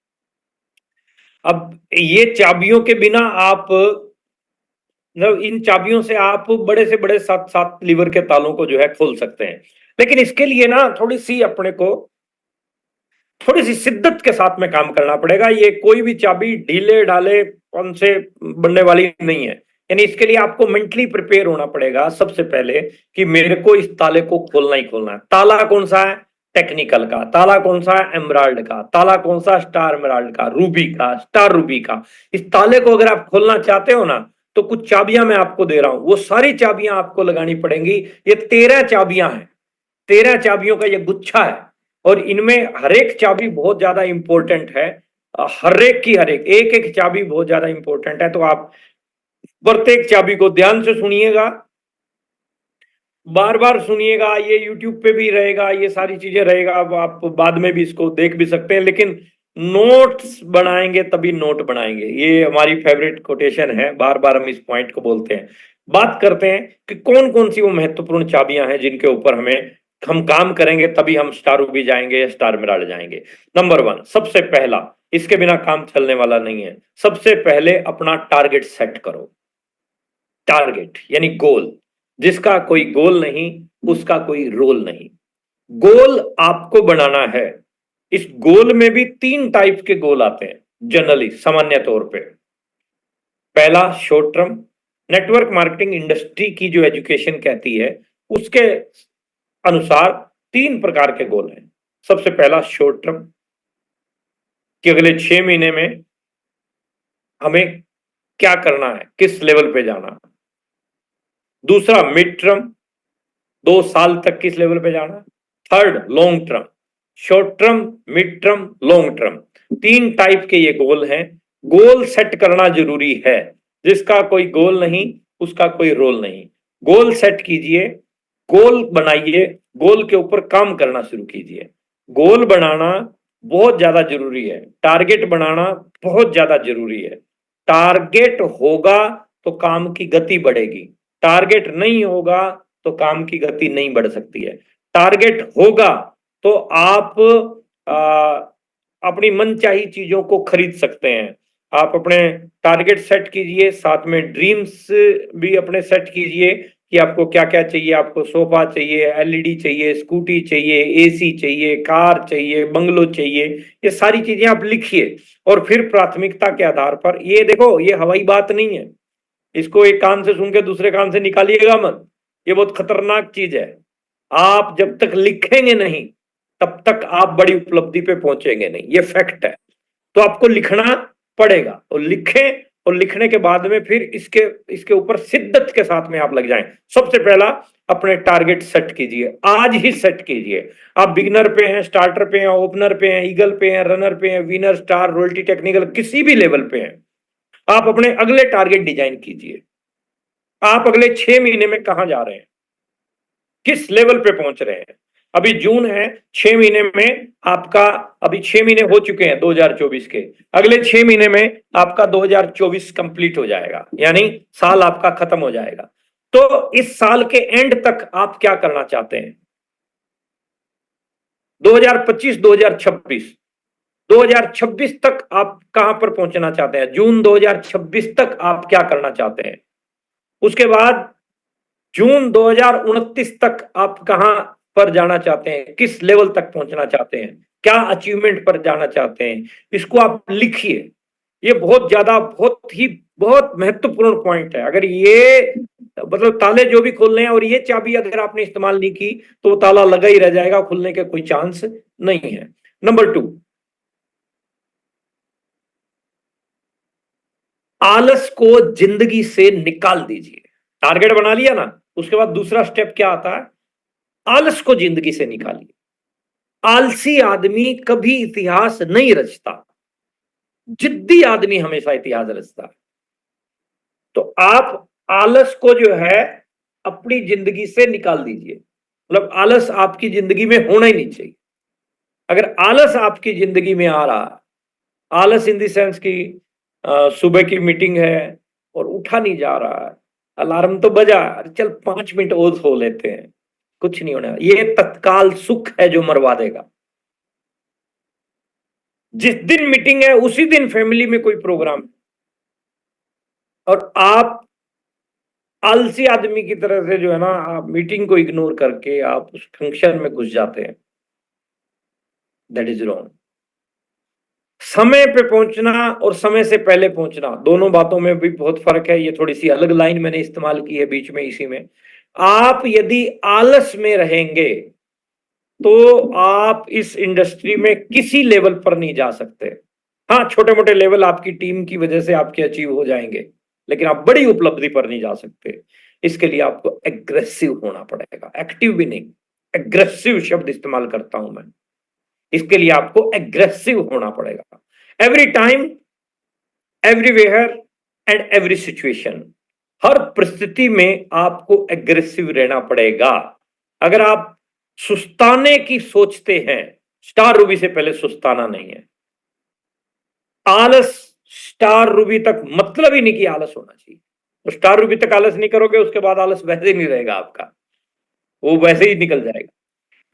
अब ये चाबियों के बिना आप, मतलब इन चाबियों से आप बड़े से बड़े 7 लीवर के तालों को जो है खोल सकते हैं। लेकिन इसके लिए ना थोड़ी सी अपने को थोड़ी सी शिद्दत के साथ में काम करना पड़ेगा। ये कोई भी चाबी ढीले ढाले पन से बनने वाली नहीं है, यानी इसके लिए आपको मेंटली प्रिपेयर होना पड़ेगा सबसे पहले कि मेरे को इस ताले को खोलना ही खोलना है। ताला कौन सा है? टेक्निकल का। ताला कौन सा है? एमराल्ड का। ताला कौन सा? स्टार एमराल्ड का, रूबी का, स्टार रूबी का। इस ताले को अगर आप खोलना चाहते हो ना, तो कुछ चाबियां मैं आपको दे रहा हूं, वो सारी चाबियां आपको लगानी पड़ेंगी। ये 13 चाबियां हैं, 13 चाबियों का ये गुच्छा है, और इनमें हर एक चाबी बहुत ज्यादा इंपॉर्टेंट है। हर एक की हर एक एक चाबी बहुत ज्यादा इंपॉर्टेंट है। तो आप प्रत्येक चाबी को ध्यान से सुनिएगा, बार बार सुनिएगा। ये यूट्यूब पे भी रहेगा, ये सारी चीजें रहेगा, अब आप बाद में भी इसको देख भी सकते हैं, लेकिन नोट्स बनाएंगे तभी नोट बनाएंगे। ये हमारी फेवरेट कोटेशन है, बार बार हम इस पॉइंट को बोलते हैं। बात करते हैं कि कौन कौन सी वो महत्वपूर्ण चाबियां हैं जिनके ऊपर हम काम करेंगे तभी हम स्टार रूबी जाएंगे या स्टार एमराल्ड जाएंगे। नंबर 1, सबसे पहला, इसके बिना काम चलने वाला नहीं है। सबसे पहले अपना टारगेट सेट करो। टारगेट यानी गोल। जिसका कोई गोल नहीं उसका कोई रोल नहीं। गोल आपको बनाना है। इस गोल में भी 3 टाइप के गोल आते हैं जनरली, सामान्य तौर पे। पहला short term, network marketing industry की जो एजुकेशन कहती है उसके अनुसार 3 प्रकार के गोल हैं। सबसे पहला शॉर्ट टर्म, कि अगले 6 महीने में हमें क्या करना है, किस लेवल पे जाना। दूसरा मिड टर्म, 2 साल तक किस लेवल पे जाना। Third long term. Short term, mid term, long term, 3 type के ये गोल हैं। गोल सेट करना जरूरी है। जिसका कोई गोल नहीं उसका कोई रोल नहीं। गोल सेट कीजिए, गोल बनाइए, गोल के ऊपर काम करना शुरू कीजिए। गोल बनाना बहुत ज्यादा जरूरी है, टारगेट बनाना बहुत ज्यादा जरूरी है। टारगेट होगा तो काम की गति बढ़ेगी, टारगेट नहीं होगा तो काम की गति नहीं बढ़ सकती है। टारगेट होगा तो आप अपनी मनचाही चीजों को खरीद सकते हैं। आप अपने टारगेट सेट कीजिए, साथ में ड्रीम्स भी अपने सेट कीजिए, कि आपको क्या क्या चाहिए, आपको सोफा चाहिए, एलईडी चाहिए, स्कूटी चाहिए, एसी चाहिए, कार चाहिए, बंगलो चाहिए, ये सारी चीजें आप लिखिए और फिर प्राथमिकता के आधार पर, ये देखो ये हवाई बात नहीं है, इसको एक कान से सुन के दूसरे कान से निकालिएगा मत, ये बहुत खतरनाक चीज है। आप जब तक लिखेंगे नहीं तब तक आप बड़ी उपलब्धि पे पहुंचेंगे नहीं, ये फैक्ट है। तो आपको लिखना पड़ेगा और लिखें, और लिखने के बाद में फिर इसके ऊपर शिद्दत के साथ में आप लग जाएं। सबसे पहला अपने टारगेट सेट कीजिए, आज ही सेट कीजिए। आप बिगिनर पे हैं, स्टार्टर पे हैं, ओपनर पे हैं, ईगल पे हैं, रनर पे हैं, विनर, स्टार, रॉयल्टी, टेक्निकल, किसी भी लेवल पे हैं, आप अपने अगले टारगेट डिजाइन कीजिए। आप अगले 6 महीने में कहां जा रहे हैं, किस लेवल पे पहुंच रहे हैं। अभी जून है, 6 महीने में आपका, अभी 6 महीने हो चुके हैं 2024 के, अगले 6 महीने में आपका 2024 कंप्लीट हो जाएगा, यानी साल आपका खत्म हो जाएगा। तो इस साल के एंड तक आप क्या करना चाहते हैं, 2025, 2026, 2026 तक आप कहां पर पहुंचना चाहते हैं, जून 2026 तक आप क्या करना चाहते हैं। उसके बाद जून 2029 तक आप कहां पर जाना चाहते हैं, किस लेवल तक पहुंचना चाहते हैं, क्या अचीवमेंट पर जाना चाहते हैं, इसको आप लिखिए। ये बहुत महत्वपूर्ण पॉइंट है। अगर ये मतलब ताले जो भी खोलने हैं और ये चाबी अगर आपने इस्तेमाल नहीं की तो वो ताला लगा ही रह जाएगा, खुलने के कोई चांस नहीं है। नंबर 2, आलस को जिंदगी से निकाल दीजिए। टारगेट बना लिया ना, उसके बाद दूसरा स्टेप क्या आता है, आलस को जिंदगी से निकालिए। आलसी आदमी कभी इतिहास नहीं रचता, जिद्दी आदमी हमेशा इतिहास रचता है। तो आप आलस को जो है अपनी जिंदगी से निकाल दीजिए, मतलब आलस आपकी जिंदगी में होना ही नहीं चाहिए। अगर आलस आपकी जिंदगी में आ रहा, आलस इन द सेंस की सुबह की मीटिंग है और उठा नहीं जा रहा है, अलार्म तो बजा, चल 5 मिनट और सो लेते हैं, कुछ नहीं होने, ये तत्काल सुख है जो मरवा देगा। जिस दिन मीटिंग है उसी दिन फैमिली में कोई प्रोग्राम और आप आलसी आदमी की तरह से जो है ना, आप मीटिंग को इग्नोर करके आप उस फंक्शन में घुस जाते हैं, दैट इज रॉन्ग। समय पे पहुंचना और समय से पहले पहुंचना, दोनों बातों में भी बहुत फर्क है। ये थोड़ी सी अलग लाइन मैंने इस्तेमाल की है बीच में, इसी में आप यदि आलस में रहेंगे तो आप इस इंडस्ट्री में किसी लेवल पर नहीं जा सकते। हाँ, छोटे मोटे लेवल आपकी टीम की वजह से आपके अचीव हो जाएंगे, लेकिन आप बड़ी उपलब्धि पर नहीं जा सकते। इसके लिए आपको एग्रेसिव होना पड़ेगा, एक्टिव भी नहीं, एग्रेसिव शब्द इस्तेमाल करता हूं मैं। इसके लिए आपको एग्रेसिव होना पड़ेगा, every time, everywhere and every situation. हर परिस्थिति में आपको एग्रेसिव रहना पड़ेगा। अगर आप सुस्ताने की सोचते हैं, स्टार रूबी से पहले सुस्ताना नहीं है। आलस स्टार रूबी तक मतलब ही नहीं कि आलस होना चाहिए। तो स्टार रूबी तक आलस नहीं करोगे, उसके बाद आलस वैसे ही नहीं रहेगा आपका, वो वैसे ही निकल जाएगा।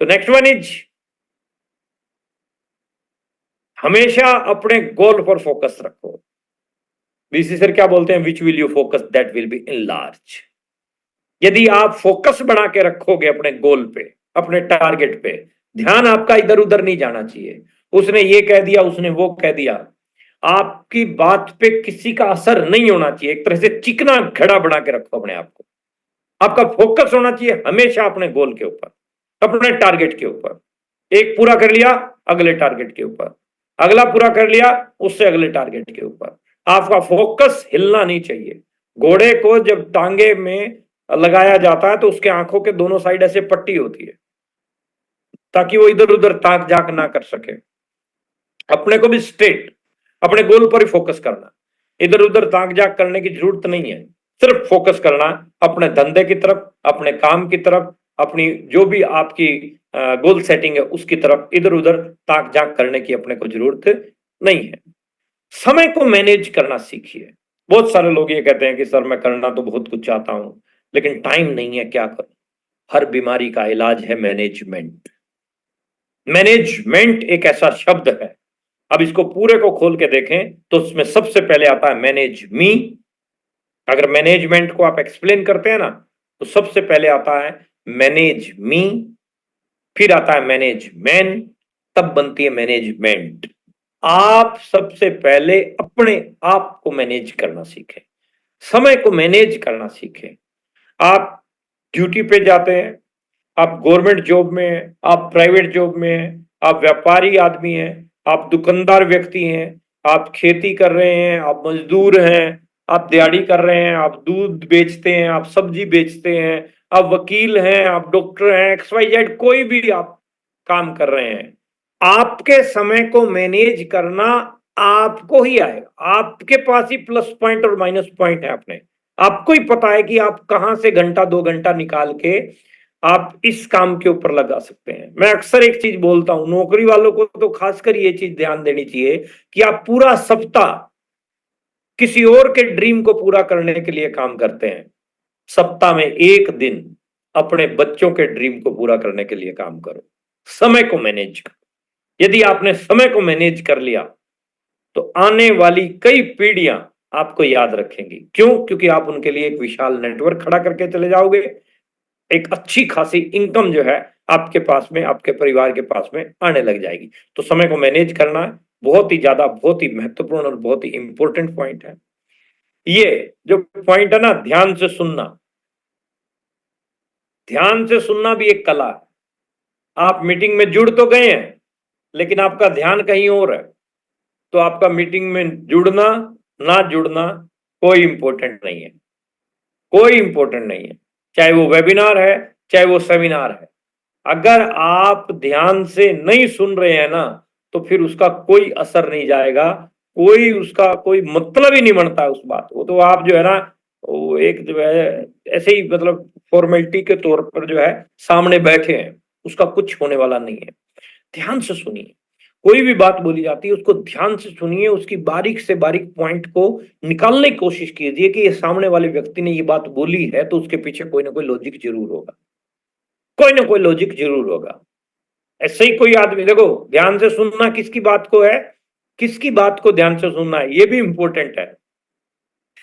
तो नेक्स्ट वन इज, हमेशा अपने गोल पर फोकस रखो। बीसी सर क्या बोलते हैं, which will you focus that will be enlarge. यदि आप फोकस बना के रखोगे अपने गोल पे, अपने टारगेट पे, ध्यान आपका इधर उधर नहीं जाना चाहिए, उसने ये कह दिया, उसने वो कह दिया, आपकी बात पे किसी का असर नहीं होना चाहिए। एक तरह से चिकना घड़ा बना के रखो अपने आप को। आपका फोकस होना चाहिए हमेशा अपने गोल के ऊपर, अपने टारगेट के ऊपर। एक पूरा कर लिया, अगले टारगेट के ऊपर, अगला पूरा कर लिया, उससे अगले टारगेट के ऊपर। आपका फोकस हिलना नहीं चाहिए। घोड़े को जब टांगे में लगाया जाता है तो उसके आंखों के दोनों साइड ऐसे पट्टी होती है ताकि वो इधर उधर ताक झाक ना कर सके। अपने को भी स्ट्रेट अपने गोल पर ही फोकस करना, इधर उधर ताक झाक करने की जरूरत नहीं है। सिर्फ फोकस करना अपने धंधे की तरफ, अपने काम की तरफ, अपनी जो भी आपकी गोल सेटिंग है उसकी तरफ। इधर उधर ताक झाक करने की अपने को जरूरत नहीं है। समय को मैनेज करना सीखिए। बहुत सारे लोग ये कहते हैं कि सर मैं करना तो बहुत कुछ चाहता हूं लेकिन टाइम नहीं है, क्या करूं। हर बीमारी का इलाज है मैनेजमेंट। मैनेजमेंट एक ऐसा शब्द है, अब इसको पूरे को खोल के देखें तो उसमें सबसे पहले आता है मैनेज मी। अगर मैनेजमेंट को आप एक्सप्लेन करते हैं ना तो सबसे पहले आता है मैनेज मी, फिर आता है मैनेज मैन, तब बनती है मैनेजमेंट। आप सबसे पहले अपने आप को मैनेज करना सीखें, समय को मैनेज करना सीखें। आप ड्यूटी पे जाते हैं, आप गवर्नमेंट जॉब में हैं, आप प्राइवेट जॉब में हैं, आप व्यापारी आदमी हैं, आप दुकानदार व्यक्ति हैं, आप खेती कर रहे हैं, आप मजदूर हैं, आप दिहाड़ी कर रहे हैं, आप दूध बेचते हैं, आप सब्जी बेचते हैं, आप वकील हैं, आप डॉक्टर हैं, XYZ कोई भी आप काम कर रहे हैं, आपके समय को मैनेज करना आपको ही आएगा। आपके पास ही प्लस पॉइंट और माइनस पॉइंट है अपने, आपको ही पता है कि आप कहां से घंटा 2 घंटा निकाल के आप इस काम के ऊपर लगा सकते हैं। मैं अक्सर एक चीज बोलता हूं, नौकरी वालों को तो खासकर ये चीज ध्यान देनी चाहिए कि आप पूरा सप्ताह किसी और के ड्रीम को पूरा करने के लिए काम करते हैं, सप्ताह में एक दिन अपने बच्चों के ड्रीम को पूरा करने के लिए काम करो। समय को मैनेज करो। यदि आपने समय को मैनेज कर लिया तो आने वाली कई पीढ़ियां आपको याद रखेंगी। क्यों? क्योंकि आप उनके लिए एक विशाल नेटवर्क खड़ा करके चले जाओगे, एक अच्छी खासी इनकम जो है आपके पास में, आपके परिवार के पास में आने लग जाएगी। तो समय को मैनेज करना बहुत ही ज्यादा, बहुत ही महत्वपूर्ण और बहुत ही इंपॉर्टेंट पॉइंट है। ये जो पॉइंट है ना, ध्यान से सुनना, ध्यान से सुनना भी एक कला है। आप मीटिंग में जुड़ तो गए हैं लेकिन आपका ध्यान कहीं और है, तो आपका मीटिंग में जुड़ना ना जुड़ना कोई इंपॉर्टेंट नहीं है, कोई इंपॉर्टेंट नहीं है। चाहे वो वेबिनार है, चाहे वो सेमिनार है, अगर आप ध्यान से नहीं सुन रहे हैं ना तो फिर उसका कोई असर नहीं जाएगा, कोई उसका कोई मतलब ही नहीं बनता है उस बात। वो तो आप जो है ना, वो एक जो है ऐसे ही मतलब फॉर्मेलिटी के तौर पर जो है सामने बैठे हैं, उसका कुछ होने वाला नहीं है। ध्यान से सुनिए, कोई भी बात बोली जाती है उसको ध्यान से सुनिए, उसकी बारीक से बारीक पॉइंट को निकालने की कोशिश कीजिए कि ये सामने वाले व्यक्ति ने ये बात बोली है तो उसके पीछे कोई ना कोई लॉजिक जरूर होगा, कोई ना कोई लॉजिक जरूर होगा। ऐसे ही कोई आदमी, देखो ध्यान से सुनना किसकी बात को है, किसकी बात को ध्यान से सुनना है, ये भी इंपॉर्टेंट है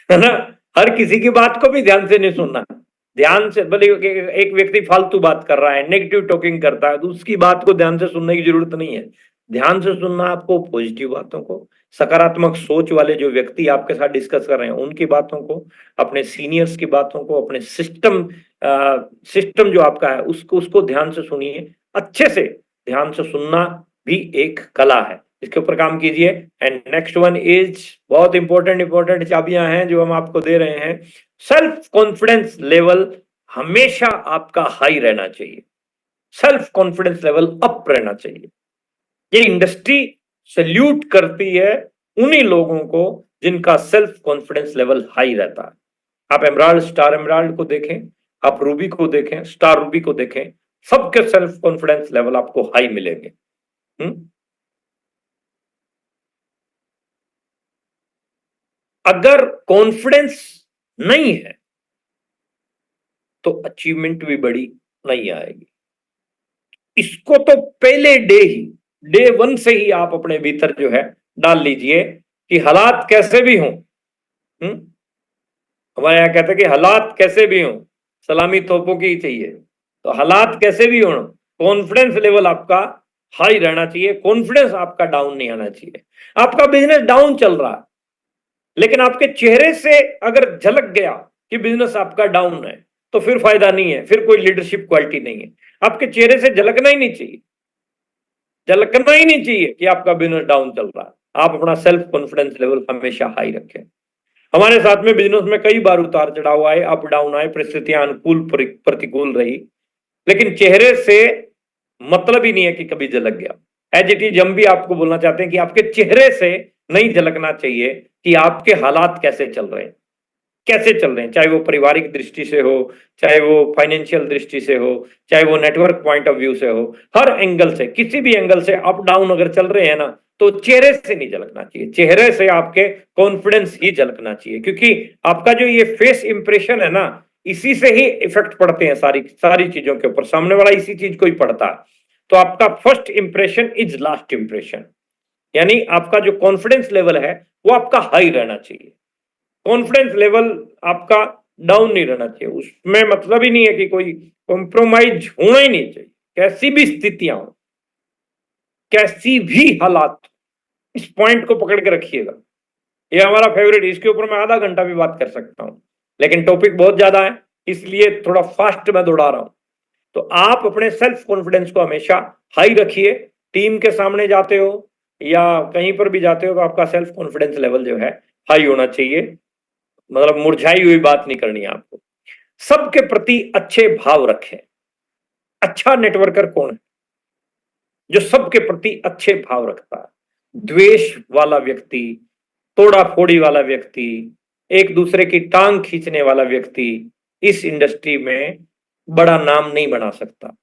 ना। हर किसी की बात को भी ध्यान से नहीं सुनना। ध्यान से भले एक व्यक्ति फालतू बात कर रहा है, नेगेटिव टॉकिंग करता है, तो उसकी बात को ध्यान से सुनने की जरूरत नहीं है। ध्यान से सुनना आपको पॉजिटिव बातों को, सकारात्मक सोच वाले जो व्यक्ति आपके साथ डिस्कस कर रहे हैं उनकी बातों को, अपने सीनियर्स की बातों को, अपने सिस्टम जो आपका है उसको ध्यान से सुनिए। अच्छे से ध्यान से सुनना भी एक कला है, इसके ऊपर काम कीजिए। एंड नेक्स्ट वन इज बहुत इंपॉर्टेंट चाबियां हैं जो हम आपको दे रहे हैं। सेल्फ कॉन्फिडेंस लेवल हमेशा आपका हाई रहना चाहिए, सेल्फ कॉन्फिडेंस लेवल अप रहना चाहिए। ये इंडस्ट्री सैल्यूट करती है उन्हीं लोगों को जिनका सेल्फ कॉन्फिडेंस लेवल हाई रहता है। आप एमराल्ड, स्टार एमराल्ड को देखें, आप रूबी को देखें, स्टार रूबी को देखें, सबके सेल्फ कॉन्फिडेंस लेवल आपको हाई मिलेंगे। अगर कॉन्फिडेंस नहीं है तो अचीवमेंट भी बड़ी नहीं आएगी। इसको तो पहले डे 1 से ही आप अपने भीतर जो है डाल लीजिए कि हालात कैसे भी हों, हमारे यहाँ कहते हैं कि हालात कैसे भी हों सलामी तोपों की ही चाहिए। तो हालात कैसे भी हों कॉन्फिडेंस लेवल आपका हाई रहना चाहिए, कॉन्फिडेंस आपका डाउन नहीं आना चाहिए। आपका बिजनेस डाउन चल रहा है लेकिन आपके चेहरे से अगर झलक गया कि बिजनेस आपका डाउन है तो फिर फायदा नहीं है, फिर कोई लीडरशिप क्वालिटी नहीं है। आपके चेहरे से झलकना ही नहीं चाहिए, झलकना ही नहीं चाहिए कि आपका बिजनेस डाउन चल रहा है। आप अपना सेल्फ कॉन्फिडेंस लेवल हमेशा हाई रखें। हमारे साथ में बिजनेस में कई बार उतार चढ़ाव आए, अप डाउन आए, परिस्थितियां अनुकूल प्रतिकूल रही, लेकिन चेहरे से मतलब ही नहीं है कि कभी झलक गया। एज इट इज हम भी आपको बोलना चाहते हैं कि आपके चेहरे से नहीं झलकना चाहिए कि आपके हालात कैसे चल रहे हैं, कैसे चल रहे हैं, चाहे वो पारिवारिक दृष्टि से हो, चाहे वो फाइनेंशियल दृष्टि से हो, चाहे वो नेटवर्क पॉइंट ऑफ व्यू से हो, हर एंगल से, किसी भी एंगल से अप डाउन अगर चल रहे हैं ना तो चेहरे से नहीं झलकना चाहिए, चेहरे से आपके कॉन्फिडेंस ही झलकना चाहिए। क्योंकि आपका जो ये फेस इंप्रेशन है ना, इसी से ही इफेक्ट पड़ते हैं सारी चीजों के ऊपर, सामने वाला इसी चीज को ही पड़ता है। तो आपका first impression is last impression, यानी आपका जो कॉन्फिडेंस लेवल है वो आपका हाई रहना चाहिए। कॉन्फिडेंस लेवल आपका डाउन नहीं रहना चाहिए। उसमें मतलब ही नहीं है कि कोई कॉम्प्रोमाइज होना ही नहीं चाहिए, कैसी भी स्थितियां हो, कैसी भी हालात। इस पॉइंट को पकड़ के रखिएगा। ये हमारा फेवरेट, इसके ऊपर मैं आधा घंटा भी बात कर सकता हूं, लेकिन टॉपिक बहुत ज्यादा है, इसलिए थोड़ा फास्ट में दौड़ा रहा हूं। तो आप अपने सेल्फ कॉन्फिडेंस को हमेशा हाई रखिए। टीम के सामने जाते हो या कहीं पर भी जाते हो तो आपका सेल्फ कॉन्फिडेंस लेवल जो है हाई होना चाहिए। मतलब मुरझाई हुई बात नहीं करनी है आपको। सबके प्रति अच्छे भाव रखें। अच्छा नेटवर्कर कौन है? जो सबके प्रति अच्छे भाव रखता है। द्वेष वाला व्यक्ति, तोड़ा फोड़ी वाला व्यक्ति, एक दूसरे की टांग खींचने वाला व्यक्ति इस इंडस्ट्री में बड़ा नाम नहीं बना सकता।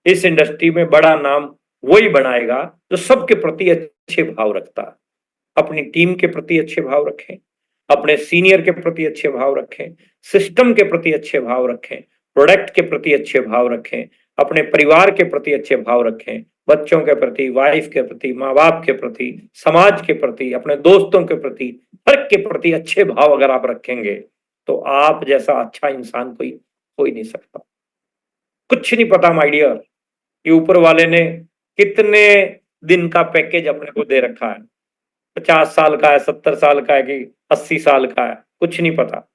इस इंडस्ट्री में बड़ा नाम वही बनाएगा जो सबके प्रति अच्छे भाव रखता है। अपनी टीम के प्रति अच्छे भाव रखें, अपने सीनियर के प्रति अच्छे भाव रखें, सिस्टम के प्रति अच्छे भाव रखें, प्रोडक्ट के प्रति अच्छे भाव रखें, अपने परिवार के प्रति अच्छे भाव रखें, बच्चों के प्रति, वाइफ के प्रति, माँ बाप के प्रति, समाज के प्रति, अपने दोस्तों के प्रति, हर के प्रति अच्छे भाव अगर आप रखेंगे तो आप जैसा अच्छा इंसान कोई हो ही नहीं सकता। कुछ नहीं पता माय डियर कि ऊपर वाले ने कितने दिन का पैकेज अपने को दे रखा है, 50 साल का है, 70 साल का है कि 80 साल का है, कुछ नहीं पता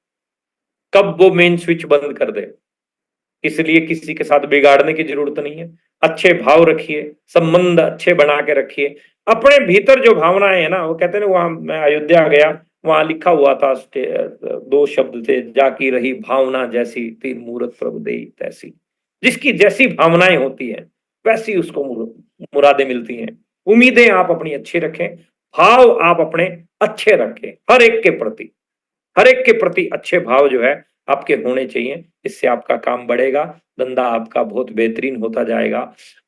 कब वो मेन स्विच बंद कर दे। इसलिए किसी के साथ बिगाड़ने की जरूरत नहीं है। अच्छे भाव रखिए, संबंध अच्छे बना के रखिए। अपने भीतर जो भावनाएं है ना, वो कहते हैं ना, वहां मैं अयोध्या गया, वहां लिखा हुआ था 2 शब्द थे, जाकी रही भावना जैसी, 3 मूरत प्रभु देई तैसी। जिसकी जैसी भावनाएं होती है वैसी उसको मुरादें मिलती हैं। उम्मीदें आप अपनी अच्छी रखें, भाव आप अपने अच्छे रखें। हर एक के प्रति, हर एक के प्रति अच्छे भाव जो है आपके होने चाहिए। इससे आपका काम बढ़ेगा, धंधा आपका बहुत बेहतरीन होता जाएगा।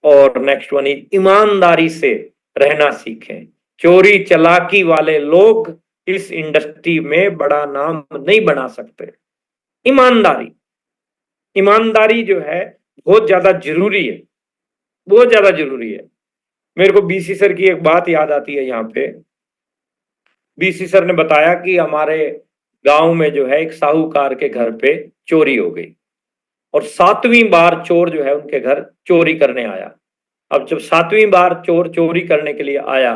और नेक्स्ट वन इज ईमानदारी से रहना सीखें। चोरी चालाकी वाले लोग इस इंडस्ट्री में बड़ा नाम नहीं बना सकते। ईमानदारी, ईमानदारी जो है बहुत ज्यादा जरूरी है, बहुत ज्यादा जरूरी है। मेरे को बीसी सर की एक बात याद आती है यहाँ पे। बीसी सर ने बताया कि हमारे गांव में जो है एक साहूकार के घर पे चोरी हो गई और 7वीं बार चोर जो है उनके घर चोरी करने आया। अब जब 7वीं बार चोर चोरी करने के लिए आया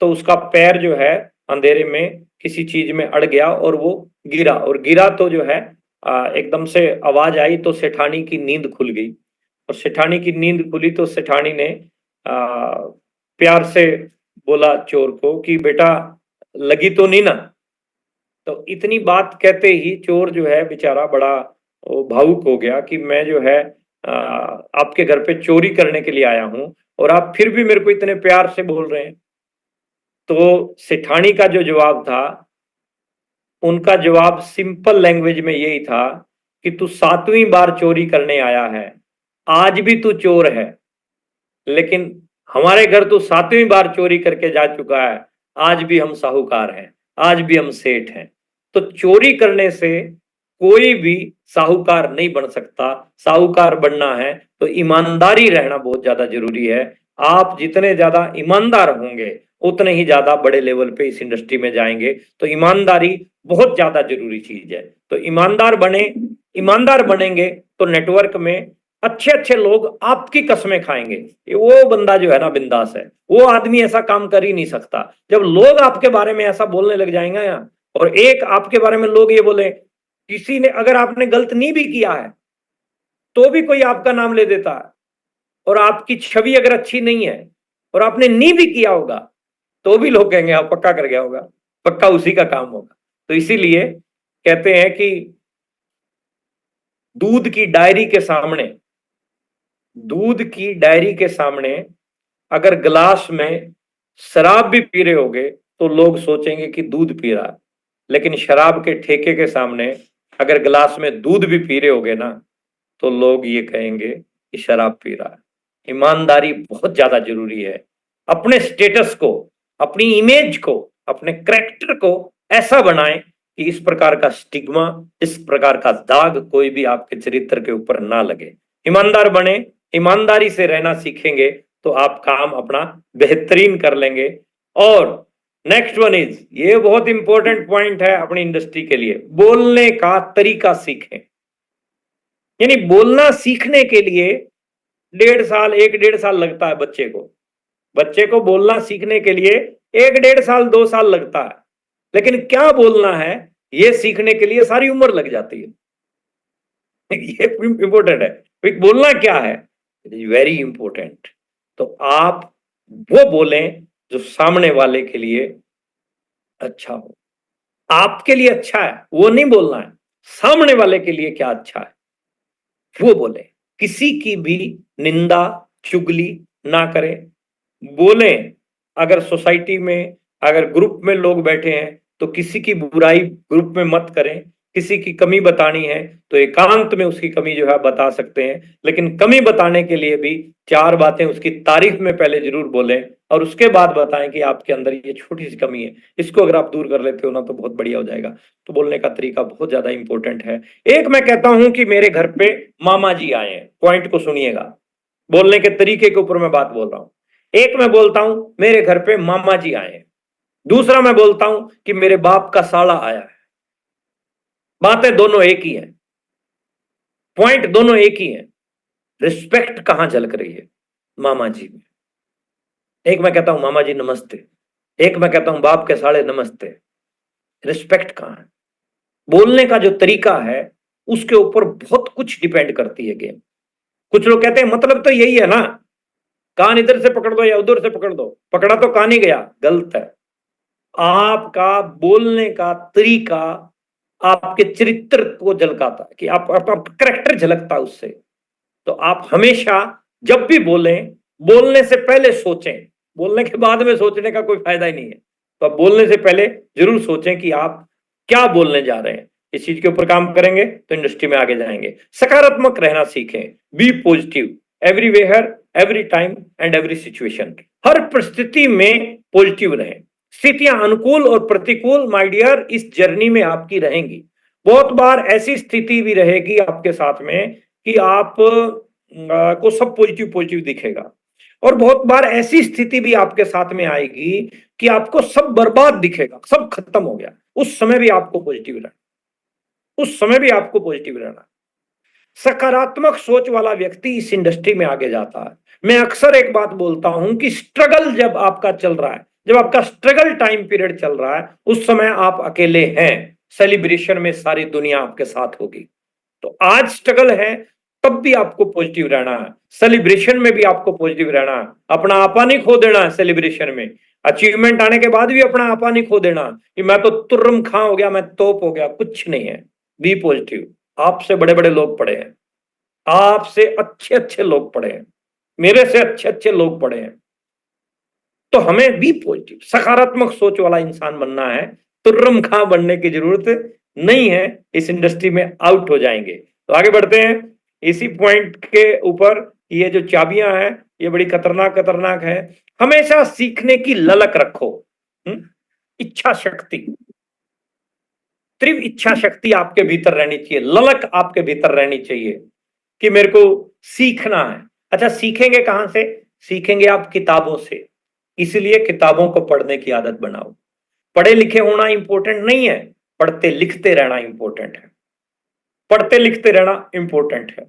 तो उसका पैर जो है अंधेरे में किसी चीज में अड़ गया और वो गिरा, और गिरा तो जो है एकदम से आवाज आई तो सेठानी की नींद खुल गई। और सेठानी की नींद खुली तो सेठानी ने प्यार से बोला चोर को कि बेटा लगी तो नहीं ना। तो इतनी बात कहते ही चोर जो है बेचारा बड़ा भावुक हो गया कि मैं जो है आपके घर पे चोरी करने के लिए आया हूं और आप फिर भी मेरे को इतने प्यार से बोल रहे हैं। तो सेठानी का जो जवाब था, उनका जवाब सिंपल लैंग्वेज में यही था कि तू 7वीं बार चोरी करने आया है, आज भी तू चोर है, लेकिन हमारे घर तू 7वीं बार चोरी करके जा चुका है, आज भी हम साहूकार हैं, आज भी हम सेठ हैं। तो चोरी करने से कोई भी साहूकार नहीं बन सकता। साहूकार बनना है तो ईमानदारी रहना बहुत ज्यादा जरूरी है। आप जितने ज्यादा ईमानदार होंगे उतने ही ज्यादा बड़े लेवल पे इस इंडस्ट्री में जाएंगे। तो ईमानदारी बहुत ज्यादा जरूरी चीज है। तो ईमानदार बने, ईमानदार बनेंगे तो नेटवर्क में अच्छे अच्छे लोग आपकी कसमें खाएंगे। वो बंदा जो है ना बिंदास है, वो आदमी ऐसा काम कर ही नहीं सकता। जब लोग आपके बारे में ऐसा बोलने लग जाएंगे यहाँ, और एक आपके बारे में लोग ये बोले, किसी ने अगर आपने गलत नहीं भी किया है तो भी कोई आपका नाम ले देता है, और आपकी छवि अगर अच्छी नहीं है और आपने नहीं भी किया होगा तो भी लोग कहेंगे आप पक्का कर गया होगा, पक्का उसी का काम होगा। तो इसीलिए कहते हैं कि दूध की डायरी के सामने, दूध की डायरी के सामने अगर गिलास में शराब भी पी रहे होगे तो लोग सोचेंगे कि दूध पी रहा है, लेकिन शराब के ठेके के सामने अगर गिलास में दूध भी पी रहे होगे ना तो लोग ये कहेंगे कि शराब पी रहा है। ईमानदारी बहुत ज्यादा जरूरी है। अपने स्टेटस को, अपनी इमेज को, अपने कैरेक्टर को ऐसा बनाएं कि इस प्रकार का स्टिग्मा, इस प्रकार का दाग कोई भी आपके चरित्र के ऊपर ना लगे। ईमानदार बने, ईमानदारी से रहना सीखेंगे तो आप काम अपना बेहतरीन कर लेंगे। और नेक्स्ट वन इज, ये बहुत इंपॉर्टेंट पॉइंट है अपनी इंडस्ट्री के लिए, बोलने का तरीका सीखें। यानी बोलना सीखने के लिए 1.5 साल 1-1.5 साल लगता है बच्चे को बोलना सीखने के लिए 1-1.5 साल 2 साल लगता है, लेकिन क्या बोलना है ये सीखने के लिए सारी उम्र लग जाती है। ये इंपॉर्टेंट है, बोलना क्या है, इट इज वेरी इंपॉर्टेंट। तो आप वो बोलें जो सामने वाले के लिए अच्छा हो, आपके लिए अच्छा है वो नहीं बोलना है, सामने वाले के लिए क्या अच्छा है वो बोले। किसी की भी निंदा चुगली ना करें। बोलें, अगर सोसाइटी में अगर ग्रुप में लोग बैठे हैं तो किसी की बुराई ग्रुप में मत करें। किसी की कमी बतानी है तो एकांत में उसकी कमी जो है बता सकते हैं, लेकिन कमी बताने के लिए भी 4 बातें उसकी तारीफ में पहले जरूर बोलें और उसके बाद बताएं कि आपके अंदर ये छोटी सी कमी है, इसको अगर आप दूर कर लेते हो ना तो बहुत बढ़िया हो जाएगा। तो बोलने का तरीका बहुत ज्यादा इंपॉर्टेंट है। एक मैं कहता हूं कि मेरे घर पे मामा जी आए हैं, पॉइंट को सुनिएगा, बोलने के तरीके के ऊपर मैं बात बोल रहा हूं। एक मैं बोलता हूं मेरे घर पे मामा जी आए हैं, दूसरा मैं बोलता हूं कि मेरे बाप का साला आया है। बातें दोनों एक ही हैं, पॉइंट दोनों एक ही हैं। रिस्पेक्ट कहां झलक रही है, मामा जी में। एक मैं कहता हूं मामा जी नमस्ते, एक मैं कहता हूं बाप के साले नमस्ते। रिस्पेक्ट कहां है? बोलने का जो तरीका है उसके ऊपर बहुत कुछ डिपेंड करती है गेम। कुछ लोग कहते हैं मतलब तो यही है ना, कान इधर से पकड़ दो या उधर से पकड़ दो, पकड़ा तो कान ही गया। गलत है। आपका बोलने का तरीका आपके चरित्र को झलकाता है, कि आप कैरेक्टर झलकता है उससे। तो आप हमेशा जब भी बोलें, बोलने से पहले सोचें। बोलने के बाद में सोचने का कोई फायदा ही नहीं है। तो आप बोलने से पहले जरूर सोचें कि आप क्या बोलने जा रहे हैं। इस चीज के ऊपर काम करेंगे तो इंडस्ट्री में आगे जाएंगे। सकारात्मक रहना सीखें, be positive everywhere every time and every situation. हर परिस्थिति में पॉजिटिव रहें। स्थितियां अनुकूल और प्रतिकूल माय डियर इस जर्नी में आपकी रहेंगी। बहुत बार ऐसी स्थिति भी रहेगी आपके साथ में कि आप को सब पॉजिटिव पॉजिटिव दिखेगा, और बहुत बार ऐसी स्थिति भी आपके साथ में आएगी कि आपको सब बर्बाद दिखेगा, सब खत्म हो गया। उस समय भी आपको पॉजिटिव रहना, उस समय भी आपको पॉजिटिव रहना। सकारात्मक सोच वाला व्यक्ति इस इंडस्ट्री में आगे जाता है। मैं अक्सर एक बात बोलता हूं कि स्ट्रगल जब आपका चल रहा है, जब आपका स्ट्रगल टाइम पीरियड चल रहा है, उस समय आप अकेले हैं। सेलिब्रेशन में सारी दुनिया आपके साथ होगी। तो आज स्ट्रगल है तब भी आपको पॉजिटिव रहना है, सेलिब्रेशन में भी आपको पॉजिटिव रहना है। अपना आपा नहीं खो देना है सेलिब्रेशन में। अचीवमेंट आने के बाद भी अपना आपा नहीं खो देना कि मैं तो तुर्रम खां हो गया, मैं तोप हो गया। कुछ नहीं है, बी पॉजिटिव। आपसे बड़े बड़े लोग पढ़े हैं, आपसे अच्छे अच्छे लोग पढ़े हैं, मेरे से अच्छे अच्छे लोग पढ़े हैं। तो हमें बी पॉजिटिव सकारात्मक सोच वाला इंसान बनना है। तुर्रम खां बनने की जरूरत नहीं है, इस इंडस्ट्री में आउट हो जाएंगे। तो आगे बढ़ते हैं इसी पॉइंट के ऊपर। ये जो चाबियां हैं ये बड़ी खतरनाक है। हमेशा सीखने की ललक रखो। इच्छा शक्ति, तीव्र इच्छा शक्ति आपके भीतर रहनी चाहिए, ललक आपके भीतर रहनी चाहिए कि मेरे को सीखना है। अच्छा, सीखेंगे कहां से? सीखेंगे आप किताबों से। इसलिए किताबों को पढ़ने की आदत बनाओ। पढ़े लिखे होना इंपॉर्टेंट नहीं है, पढ़ते लिखते रहना इंपॉर्टेंट है। पढ़ते लिखते रहना इंपॉर्टेंट है।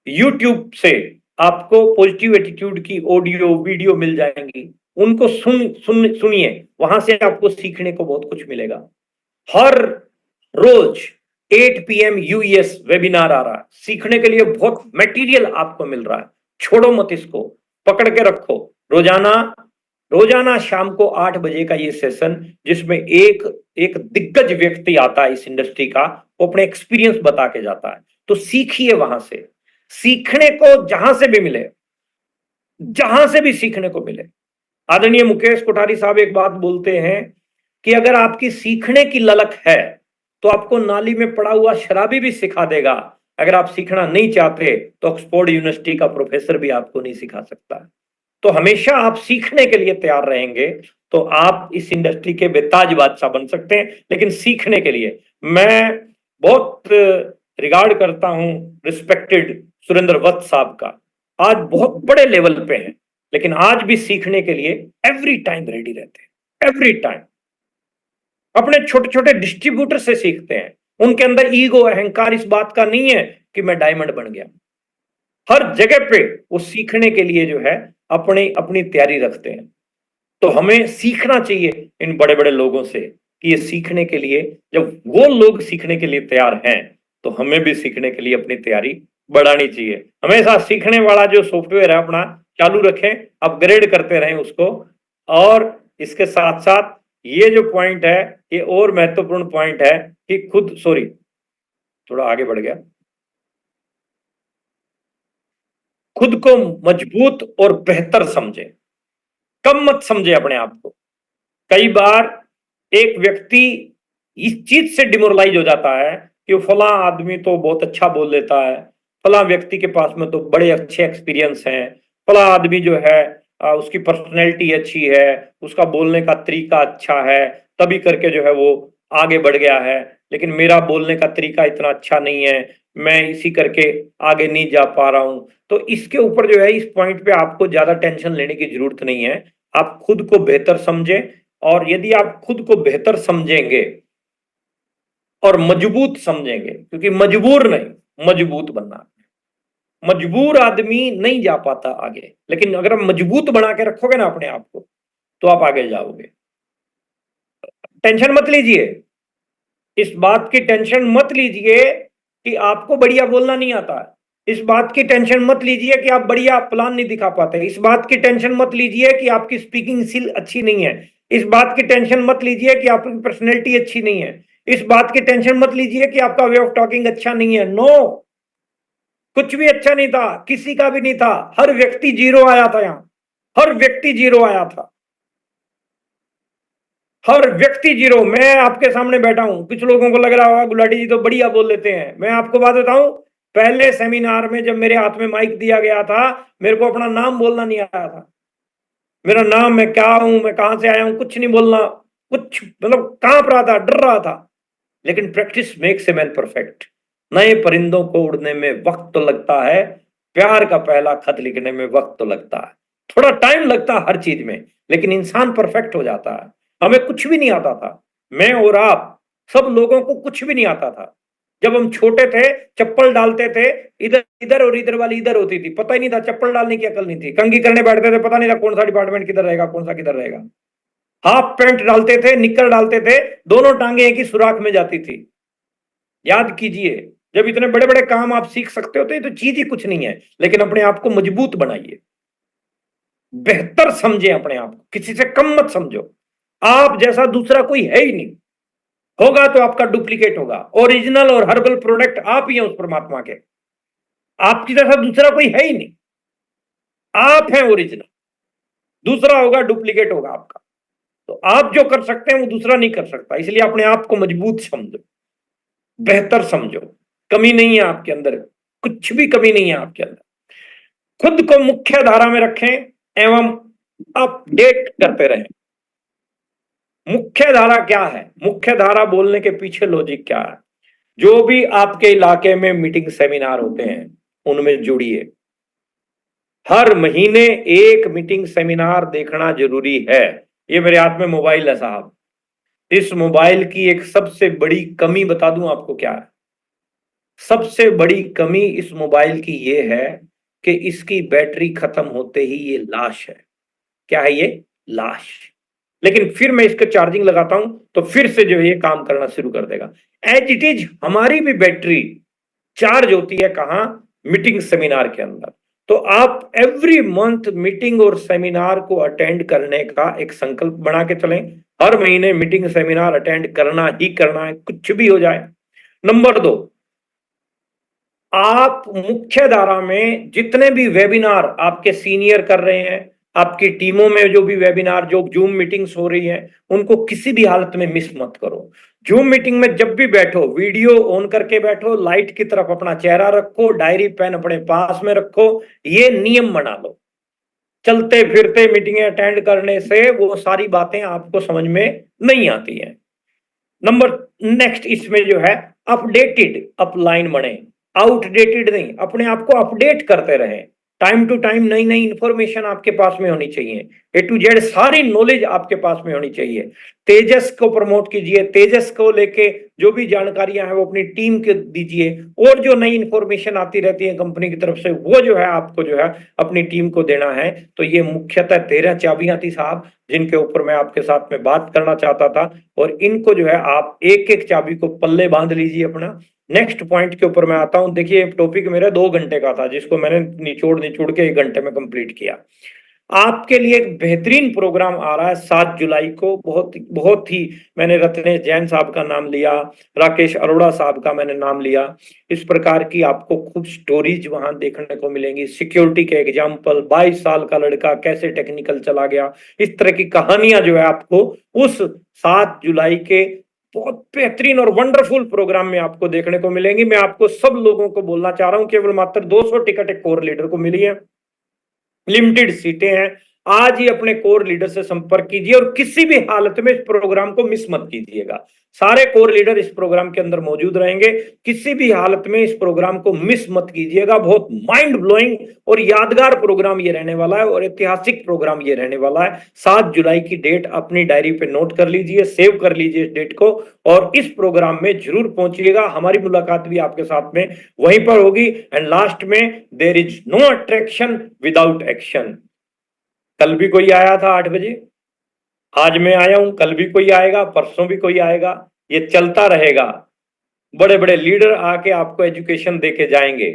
यूट्यूब से आपको पॉजिटिव एटीट्यूड की ऑडियो वीडियो मिल जाएंगी, उनको सुनिए, वहां से आपको सीखने को बहुत कुछ मिलेगा। हर रोज 8 PM यूएस वेबिनार आ रहा है, सीखने के लिए बहुत मटेरियल आपको मिल रहा है। छोड़ो मत, इसको पकड़ के रखो। रोजाना शाम को 8 बजे का ये सेशन, जिसमें एक दिग्गज व्यक्ति आता है इस इंडस्ट्री का, वो अपने एक्सपीरियंस बता के जाता है। तो सीखिए वहां से। सीखने को जहां से भी मिले, जहां से भी सीखने को मिले। आदरणीय मुकेश कोठारी साहब एक बात बोलते हैं कि अगर आपकी सीखने की ललक है तो आपको नाली में पड़ा हुआ शराबी भी सिखा देगा। अगर आप सीखना नहीं चाहते तो ऑक्सफोर्ड यूनिवर्सिटी का प्रोफेसर भी आपको नहीं सिखा सकता। तो हमेशा आप सीखने के लिए तैयार रहेंगे तो आप इस इंडस्ट्री के बेताज बादशाह बन सकते हैं। लेकिन सीखने के लिए मैं बहुत रिगार्ड करता हूं रिस्पेक्टेड सुरेंद्र वत्स साहब का। आज बहुत बड़े लेवल पे हैं, लेकिन आज भी सीखने के लिए एवरी टाइम रेडी रहते हैं। Every time. अपने छोटे छोटे डिस्ट्रीब्यूटर से सीखते हैं। उनके अंदर ईगो, अहंकार इस बात का नहीं है कि मैं डायमंड बन गया। हर जगह पे वो सीखने के लिए जो है अपनी अपनी तैयारी रखते हैं। तो हमें सीखना चाहिए इन बड़े बड़े लोगों से कि ये सीखने के लिए, जब वो लोग सीखने के लिए तैयार हैं तो हमें भी सीखने के लिए अपनी तैयारी बढ़ानी चाहिए। हमेशा सीखने वाला जो सॉफ्टवेयर है अपना चालू रखें, अपग्रेड करते रहें उसको। और इसके साथ साथ ये जो पॉइंट है ये और महत्वपूर्ण पॉइंट है कि थोड़ा आगे बढ़ गया, खुद को मजबूत और बेहतर समझे, कम मत समझे अपने आप को। कई बार एक व्यक्ति इस चीज से डिमोरलाइज हो जाता है कि फला आदमी तो बहुत अच्छा बोल लेता है, फला व्यक्ति के पास में तो बड़े अच्छे एक्सपीरियंस हैं, फला आदमी जो है उसकी पर्सनैलिटी अच्छी है, उसका बोलने का तरीका अच्छा है, तभी करके जो है वो आगे बढ़ गया है। लेकिन मेरा बोलने का तरीका इतना अच्छा नहीं है, मैं इसी करके आगे नहीं जा पा रहा हूं। तो इसके ऊपर जो है, इस पॉइंट पे आपको ज्यादा टेंशन लेने की जरूरत नहीं है। आप खुद को बेहतर समझें, और यदि आप खुद को बेहतर समझेंगे और मजबूत समझेंगे, क्योंकि मजबूर नहीं, मजबूत बनना। मजबूर आदमी नहीं जा पाता आगे, लेकिन अगर आप मजबूत बना के रखोगे ना अपने आप को तो आप आगे जाओगे। टेंशन मत लीजिए, इस बात की टेंशन मत लीजिए कि आपको बढ़िया बोलना नहीं आता है। इस बात की टेंशन मत लीजिए कि आप बढ़िया प्लान नहीं दिखा पाते। इस बात की टेंशन मत लीजिए कि आपकी स्पीकिंग स्किल अच्छी नहीं है। इस बात की टेंशन मत लीजिए कि आपकी पर्सनैलिटी अच्छी नहीं है। इस बात की टेंशन मत लीजिए कि आपका वे ऑफ टॉकिंग अच्छा नहीं है। नो, कुछ भी अच्छा नहीं था, किसी का भी नहीं था। हर व्यक्ति जीरो आया था यहां, हर व्यक्ति जीरो आया था, हर व्यक्ति जीरो। मैं आपके सामने बैठा हूं, कुछ लोगों को लग रहा होगा गुलाटी जी तो बढ़िया बोल लेते हैं। मैं आपको बात बताऊं, पहले सेमिनार में जब मेरे हाथ में माइक दिया गया था, मेरे को अपना नाम बोलना नहीं आया था। मेरा नाम, मैं क्या हूं, मैं कहां से आया हूं, कुछ नहीं बोलना, कुछ मतलब कांप रहा था, डर रहा था। लेकिन practice makes a man perfect. नए परिंदों को उड़ने में वक्त तो लगता है, प्यार का पहला खत लिखने में वक्त तो लगता है। थोड़ा टाइम लगता है हर चीज में, लेकिन इंसान परफेक्ट हो जाता है। हमें कुछ भी नहीं आता था, मैं और आप सब लोगों को कुछ भी नहीं आता था। जब हम छोटे थे, चप्पल डालते थे, इधर इधर और इधर वाली इधर होती थी, पता ही नहीं था, चप्पल डालने की अकल नहीं थी। कंघी करने बैठते थे, पता नहीं था कौन सा डिपार्टमेंट किधर रहेगा, कौन सा किधर रहेगा। हाफ पैंट डालते थे, निक्कर डालते थे, दोनों टांगे एक ही सुराख में जाती थी। याद कीजिए, जब इतने बड़े बड़े काम आप सीख सकते हो तो ये तो चीज ही कुछ नहीं है। लेकिन अपने आप को मजबूत बनाइए, बेहतर समझे अपने आप को, किसी से कम मत समझो। आप जैसा दूसरा कोई है ही नहीं, होगा तो आपका डुप्लीकेट होगा। ओरिजिनल और हर्बल प्रोडक्ट आप ही हैं उस परमात्मा के। आपकी जैसा दूसरा कोई है ही नहीं, आप हैं ओरिजिनल, दूसरा होगा डुप्लीकेट होगा आपका। तो आप जो कर सकते हैं वो दूसरा नहीं कर सकता। इसलिए अपने आप को मजबूत समझो, बेहतर समझो। कमी नहीं है आपके अंदर, कुछ भी कमी नहीं है आपके अंदर। खुद को मुख्य धारा में रखें एवं अपडेट करते रहें। मुख्य धारा क्या है? मुख्य धारा बोलने के पीछे लॉजिक क्या है? जो भी आपके इलाके में मीटिंग सेमिनार होते हैं उनमें जुड़िए। हर महीने एक मीटिंग सेमिनार देखना जरूरी है। ये मेरे हाथ में मोबाइल है साहब, इस मोबाइल की एक सबसे बड़ी कमी बता दूं आपको क्या है? सबसे बड़ी कमी इस मोबाइल की ये है कि इसकी बैटरी खत्म होते ही ये लाश है। क्या है ये? लाश। लेकिन फिर मैं इसका चार्जिंग लगाता हूं तो फिर से जो है ये काम करना शुरू कर देगा। एज इट इज हमारी भी बैटरी चार्ज होती है कहां? मीटिंग सेमिनार के अंदर। तो आप एवरी मंथ मीटिंग और सेमिनार को अटेंड करने का एक संकल्प बना के चलें। हर महीने मीटिंग सेमिनार अटेंड करना ही करना है, कुछ भी हो जाए। नंबर 2, आप मुख्य धारा में जितने भी वेबिनार आपके सीनियर कर रहे हैं, आपकी टीमों में जो भी वेबिनार, जो जूम मीटिंग्स हो रही हैं, उनको किसी भी हालत में मिस मत करो। जूम मीटिंग में जब भी बैठो वीडियो ऑन करके बैठो, लाइट की तरफ अपना चेहरा रखो, डायरी पेन अपने पास में रखो। ये नियम बना लो। चलते फिरते मीटिंगें अटेंड करने से वो सारी बातें आपको समझ में नहीं आती हैं। नंबर नेक्स्ट इसमें जो है अपडेटेड अपलाइन बने, आउटडेटेड नहीं। अपने आप को अपडेट करते रहें। टाइम टू टाइम नई नई इंफॉर्मेशन आपके पास में होनी चाहिए, ए टू जेड सारी नॉलेज आपके पास में होनी चाहिए। तेजस को प्रमोट कीजिए, तेजस को लेके जो भी जानकारियां हैं वो अपनी टीम के दीजिए, और जो नई इंफॉर्मेशन आती रहती है कंपनी की तरफ से वो जो है आपको जो है अपनी टीम को देना है। तो ये मुख्यतः 13 चाबियां थी साहब, जिनके ऊपर मैं आपके साथ में बात करना चाहता था, और इनको जो है आप एक एक चाबी को पल्ले बांध लीजिए अपना। नेक्स्ट पॉइंट के ऊपर मैं आता हूं। देखिए टॉपिक मेरा 2 घंटे का था, जिसको मैंने निचोड़ के 1 घंटे में कंप्लीट किया। आपके लिए एक बेहतरीन प्रोग्राम आ रहा है 7 जुलाई को। बहुत ही मैंने रत्नेश जैन साहब का नाम लिया, राकेश अरोड़ा साहब का मैंने नाम लिया। इस प्रकार की आपको खूब स्टोरीज वहां देखने को मिलेंगी, सिक्योरिटी के एग्जाम्पल, 22 साल का लड़का कैसे टेक्निकल चला गया, इस तरह की कहानियां जो है आपको उस 7 जुलाई के बहुत बेहतरीन और वंडरफुल प्रोग्राम में आपको देखने को मिलेंगी। मैं आपको सब लोगों को बोलना चाह रहा हूं, केवल मात्र 200 टिकट एक कोर लीडर को मिली है, लिमिटेड सीटें हैं। आज ही अपने कोर लीडर से संपर्क कीजिए और किसी भी हालत में इस प्रोग्राम को मिस मत कीजिएगा। सारे कोर लीडर इस प्रोग्राम के अंदर मौजूद रहेंगे, किसी भी हालत में इस प्रोग्राम को मिस मत कीजिएगा। बहुत माइंड ब्लोइंग और यादगार प्रोग्राम ये रहने वाला है, और ऐतिहासिक प्रोग्राम ये रहने वाला है। 7 जुलाई की डेट अपनी डायरी पे नोट कर लीजिए, सेव कर लीजिए इस डेट को, और इस प्रोग्राम में जरूर पहुंचिएगा। हमारी मुलाकात भी आपके साथ में वहीं पर होगी। एंड लास्ट में, there is no attraction without action. कल भी कोई आया था 8 बजे, आज मैं आया हूं, कल भी कोई आएगा, परसों भी कोई आएगा, ये चलता रहेगा। बड़े बड़े लीडर आके आपको एजुकेशन देके जाएंगे,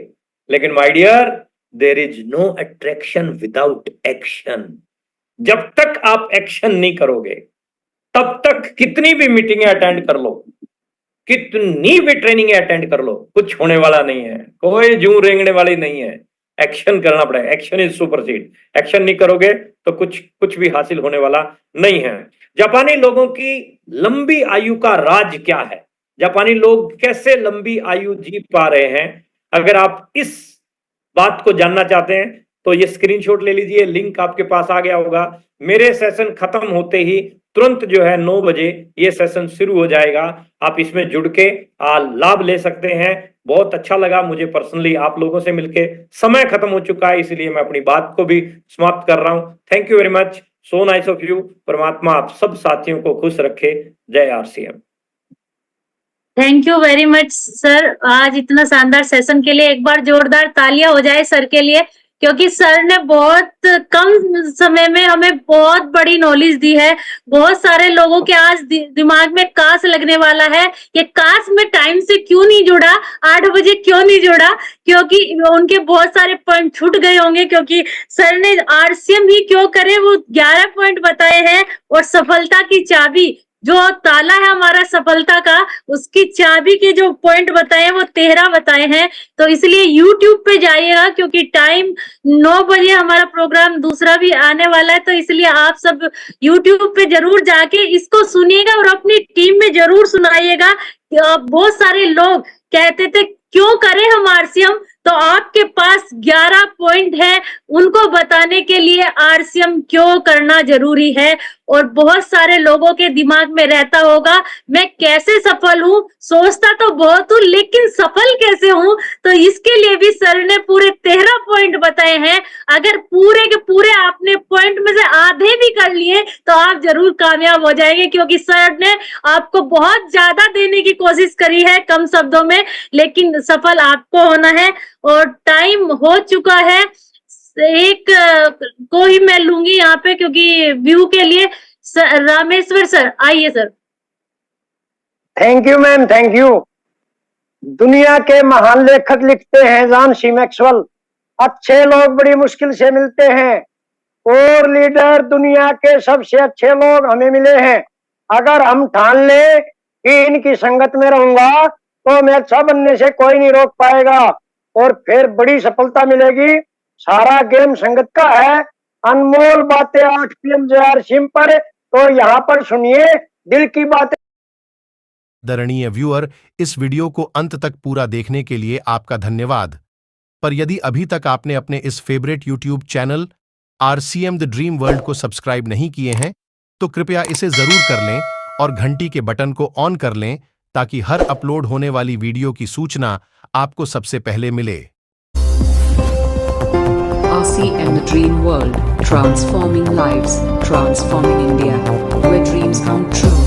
लेकिन my dear, there is no attraction without action. जब तक आप एक्शन नहीं करोगे, तब तक कितनी भी मीटिंगें अटेंड कर लो, कितनी भी ट्रेनिंग अटेंड कर लो, कुछ होने वाला नहीं है, कोई जू रेंगने वाली नहीं है। एक्शन करना पड़ेगा, एक्शन इज सुपरसीड। एक्शन नहीं करोगे तो कुछ भी हासिल होने वाला नहीं है। जापानी लोगों की लंबी आयु का राज क्या है, जापानी लोग कैसे लंबी आयु जी पा रहे हैं, अगर आप इस बात को जानना चाहते हैं तो ये स्क्रीनशॉट ले लीजिए, लिंक आपके पास आ गया होगा। मेरे सेशन खत्म होते ही तुरंत जो है 9 बजे ये सेशन शुरू हो जाएगा, आप इसमें जुड़ के लाभ ले सकते हैं। बहुत अच्छा लगा मुझे पर्सनली आप लोगों से मिलके। समय खत्म हो चुका है, इसलिए मैं अपनी बात को भी समाप्त कर रहा हूं। Thank you very much, so nice of you. परमात्मा आप सब साथियों को खुश रखे। जय RCM. Thank you very much sir, आज इतना शानदार सेशन के लिए एक बार जोरदार तालियां हो जाए सर के लिए, क्योंकि सर ने बहुत कम समय में हमें बहुत बड़ी नॉलेज दी है। बहुत सारे लोगों के आज दिमाग में काश लगने वाला है, ये काश में टाइम से क्यों नहीं जुड़ा, 8 बजे क्यों नहीं जुड़ा, क्योंकि उनके बहुत सारे पॉइंट छूट गए होंगे, क्योंकि सर ने आरसीएम ही क्यों करे वो 11 पॉइंट बताए हैं, और सफलता की चाबी जो ताला है हमारा सफलता का, उसकी चाबी के जो पॉइंट बताए हैं वो 13 बताए हैं। तो इसलिए YouTube पे जाइएगा, क्योंकि टाइम 9 बजे हमारा प्रोग्राम दूसरा भी आने वाला है। तो इसलिए आप सब YouTube पे जरूर जाके इसको सुनिएगा और अपनी टीम में जरूर सुनाइएगा। बहुत सारे लोग कहते थे क्यों करें हम आरसीएम, तो आपके पास 11 पॉइंट है उनको बताने के लिए आरसीएम क्यों करना जरूरी है। और बहुत सारे लोगों के दिमाग में रहता होगा मैं कैसे सफल हूँ, सोचता तो बहुत हूँ लेकिन सफल कैसे हूँ, तो इसके लिए भी सर ने पूरे 13 पॉइंट बताए हैं। अगर पूरे के पूरे आपने पॉइंट में से आधे भी कर लिए तो आप जरूर कामयाब हो जाएंगे, क्योंकि सर ने आपको बहुत ज्यादा देने की कोशिश करी है कम शब्दों में, लेकिन सफल आपको होना है। और टाइम हो चुका है, एक को ही मैं लूंगी यहाँ पे, क्योंकि व्यू के लिए रामेश्वर सर आइए sir. Thank you ma'am, thank you. दुनिया के महान लेखक लिखते हैं जॉन सी मैक्सवेल, अच्छे लोग बड़ी मुश्किल से मिलते हैं, कोर लीडर दुनिया के सबसे अच्छे लोग हमें मिले हैं। अगर हम ठान ले कि इनकी संगत में रहूंगा तो मैं अच्छा बनने से कोई नहीं रोक पाएगा, और फिर बड़ी सफलता मिलेगी। सारा गेम संगत का है। अनमोल बातें 8 PM JRCM पर, तो यहाँ पर सुनिए दिल की बातें। दरणीय व्यूअर, इस वीडियो को अंत तक पूरा देखने के लिए आपका धन्यवाद। पर यदि अभी तक आपने अपने इस favourite YouTube channel RCM the dream world को सब्सक्राइब नहीं किए हैं, तो कृपया इसे जरूर कर लें और घंटी के बटन को ऑन कर लें, ताकि हर अपलोड होने वाली वीडियो की सूचना आपको सबसे पहले मिले। RCM the Dream World, transforming lives, transforming India, where dreams come true.